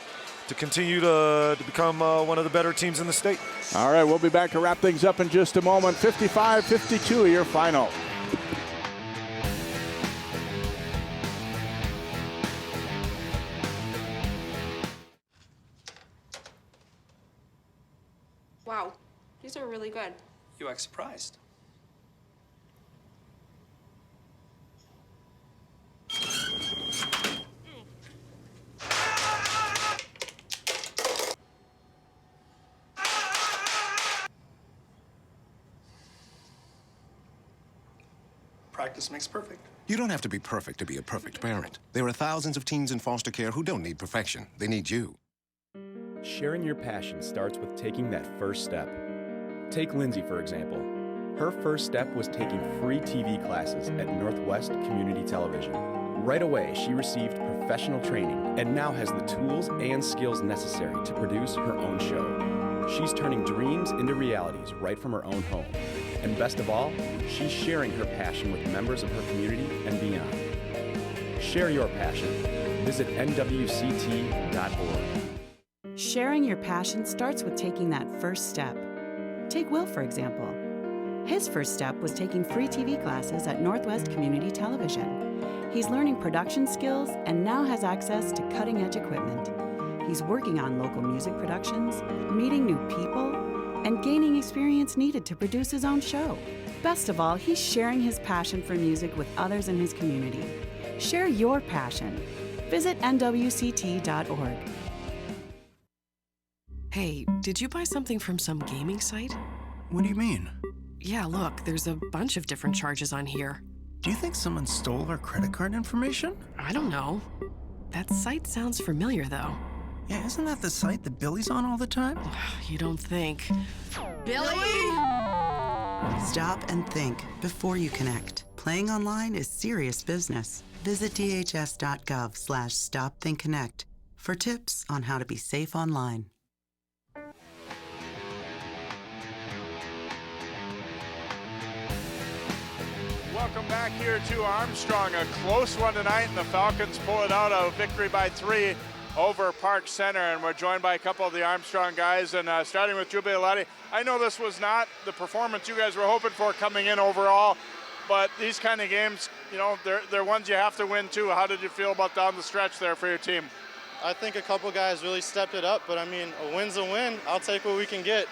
continue to become one of the better teams in the state. All right, we'll be back to wrap things up in just a moment. 55-52, your final. Wow, these are really good. You act surprised. Practice makes perfect. You don't have to be perfect to be a perfect parent. There are thousands of teens in foster care who don't need perfection. They need you. Sharing your passion starts with taking that first step. Take Lindsay, for example. Her first step was taking free TV classes at Northwest Community Television. Right away, she received professional training and now has the tools and skills necessary to produce her own show. She's turning dreams into realities right from her own home. And best of all, she's sharing her passion with members of her community and beyond. Share your passion. Visit nwct.org. Sharing your passion starts with taking that first step. Take Will, for example. His first step was taking free TV classes at Northwest Community Television. He's learning production skills and now has access to cutting-edge equipment. He's working on local music productions, meeting new people, and gaining experience needed to produce his own show. Best of all, he's sharing his passion for music with others in his community. Share your passion. Visit nwct.org. Hey, did you buy something from some gaming site? What do you mean? Yeah, look, there's a bunch of different charges on here. Do you think someone stole our credit card information? I don't know. That site sounds familiar, though. Yeah, isn't that the site that Billy's on all the time? You don't think. Billy! Stop and think before you connect. Playing online is serious business. Visit dhs.gov/stopthinkconnect for tips on how to be safe online. Welcome back here to Armstrong. A close one tonight, and the Falcons pull it out, a victory by 3 over Park Center. And we're joined by a couple of the Armstrong guys, and starting with Drew Bialotti. I know this was not the performance you guys were hoping for coming in overall, but these kind of games, they're ones you have to win too. How did you feel about down the stretch there for your team? I think a couple guys really stepped it up, but I mean, a win's a win. I'll take what we can get.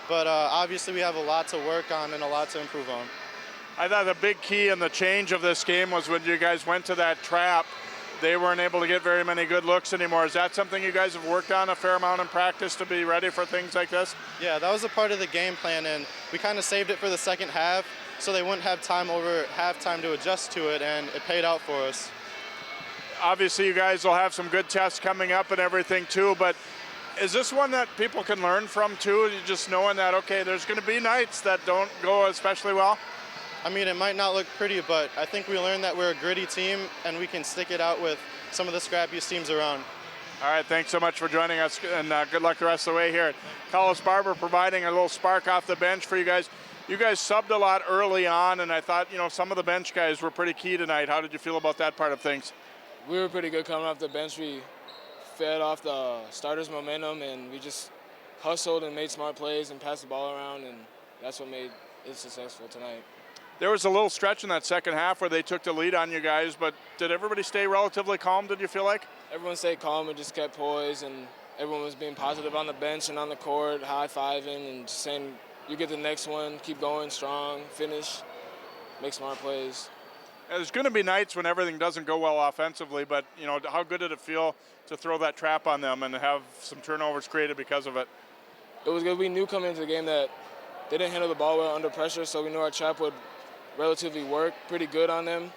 But obviously we have a lot to work on and a lot to improve on. I thought the big key in the change of this game was when you guys went to that trap, they weren't able to get very many good looks anymore. Is that something you guys have worked on a fair amount in practice to be ready for things like this? Yeah, that was a part of the game plan, and we kind of saved it for the second half so they wouldn't have time over halftime to adjust to it, and it paid out for us. Obviously, you guys will have some good tests coming up and everything too, but is this one that people can learn from too? Just knowing that, okay, there's going to be nights that don't go especially well? I mean, it might not look pretty, but I think we learned that we're a gritty team and we can stick it out with some of the scrappiest teams around. All right, thanks so much for joining us, and good luck the rest of the way here. Collis Barber providing a little spark off the bench for you guys. You guys subbed a lot early on, and I thought, some of the bench guys were pretty key tonight. How did you feel about that part of things? We were pretty good coming off the bench. We fed off the starters' momentum, and we just hustled and made smart plays and passed the ball around, and that's what made it successful tonight. There was a little stretch in that second half where they took the lead on you guys, but did everybody stay relatively calm, did you feel like? Everyone stayed calm and just kept poised, and everyone was being positive on the bench and on the court, high-fiving and just saying, you get the next one, keep going strong, finish, make smart plays. There's going to be nights when everything doesn't go well offensively, but how good did it feel to throw that trap on them and have some turnovers created because of it? It was good. We knew coming into the game that they didn't handle the ball well under pressure, so we knew our trap would relatively work pretty good on them.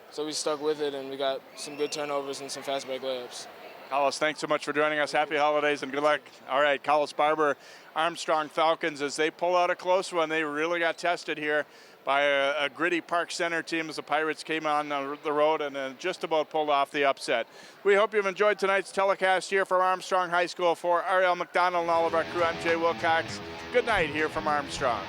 So we stuck with it, and we got some good turnovers and some fast break layups. Collis, thanks so much for joining us. Happy holidays and good luck. All right, Collis Barber, Armstrong Falcons, as they pull out a close one. They really got tested here by a gritty Park Center team as the Pirates came on the road and just about pulled off the upset. We hope you've enjoyed tonight's telecast here from Armstrong High School. For Ariel McDonald and all of our crew, I'm Jay Wilcox. Good night here from Armstrong.